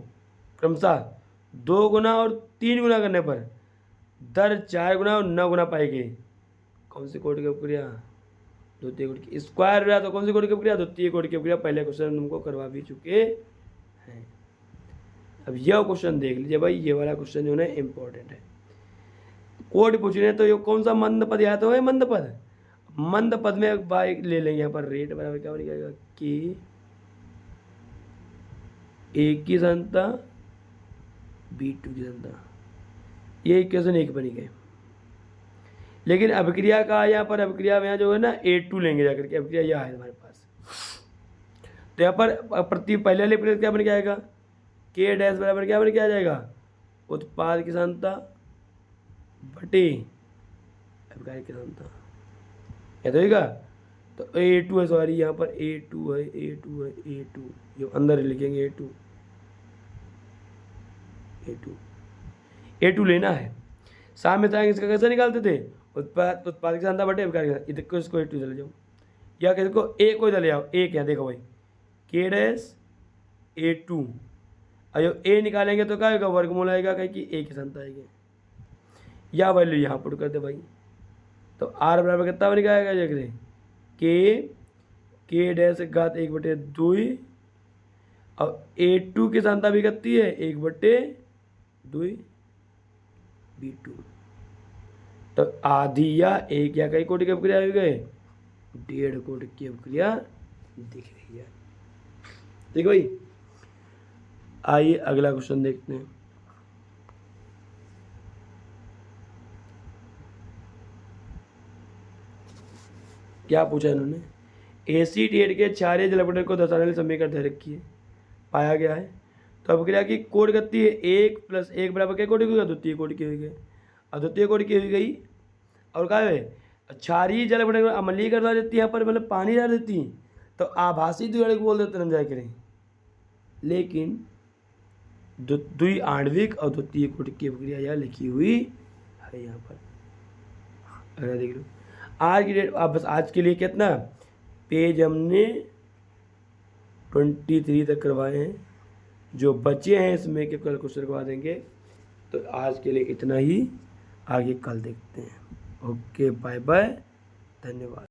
क्रमशः 2 गुना और 3 गुना करने पर दर 4 गुना और 9 गुना पाई गई। कौन सी कोटि की अभिक्रिया? द्वितीय कोटि की। स्क्वायर रहा तो कौन सी कोटि की अभिक्रिया? द्वितीय कोटि की अभिक्रिया। पहले क्वेश्चन हमको करवा भी चुके हैं। अब यह क्वेश्चन देख लीजिए भाई, ये वाला क्वेश्चन जो है इंपॉर्टेंट है। कोटि पूछ रहे हैं तो ये कौन सा मंद पद याद हो? मंद पद। मंद पद में भाई ले लेंगे यहाँ पर रेट बराबर क्या बन जाएगा कि ए की सांता B2 की सांता। ये इक्वेशन 1 बनी गई। लेकिन अभिक्रिया का यहाँ पर अभिक्रिया में जो है ना A2 लेंगे जाकर के। अभिक्रिया यह है हमारे पास। तो यहाँ पर प्रति पहले वाले अभिक्रिया क्या बन के आएगा? K डैश बराबर क्या बन के आ जाएगा? उत्पाद की सांता बटे अभिक्रिया की सांता। याद होगा? तो A2 है, सॉरी यहाँ पर A2 है। जो अंदर लिखेंगे A2 लेना है। सामने था इसका कैसे निकालते थे? उत्पाद की सांता बटे अभिक्रिया की सांता। इसको A2 चले जाओ या किसी को A को चले जाओ। A क्या देखो भाई, K डैश A2। और जो A निकालेंगे तो क्या आएगा? वर्गमूल आएगा, कहीं कि A की सांता आएगी। या वैल्यू यहाँ पुट करते भाई। तो R बराबर कितना बन जाएगा? देख रहे K डैश घात 1/2 और A2 की सांता भी कितनी है? 1/2 B2। तो आधी या एक या कई कोटि की अभिक्रिया हो गए? डेढ़ कोट की अभिक्रिया दिख रही है। ठीक भाई, आइए अगला क्वेश्चन देखते हैं। क्या पूछा इन्होंने, एसीटेट के क्षारीय जलपटल को दर्शाने वाली समीकरण दे रखी है, पाया गया है। तो अभिक्रिया की कोट गति है 1 + 1 बराबर क्या कोट की हुई, अद्वितीय कोट की हुई गई, अद्वितीय कोट की हुई गई। और क्या है, क्षारीय जलपटल अम्लीय कर देती है, यहाँ पर मतलब पानी डाल देती है, तो आभासी द्विआण्विक बोल देते हम जाए करें। लेकिन द्विआण्विक और द्वितीय कोट की अभिक्रिया यहाँ लिखी हुई है यहाँ पर, अगर देख लो। आज की डेट, अब बस आज के लिए कितना पेज हमने 23 तक करवाए हैं, जो बचे हैं इसमें के कल क्वेश्चन करवा देंगे। तो आज के लिए इतना ही, आगे कल देखते हैं। ओके, बाय बाय, धन्यवाद।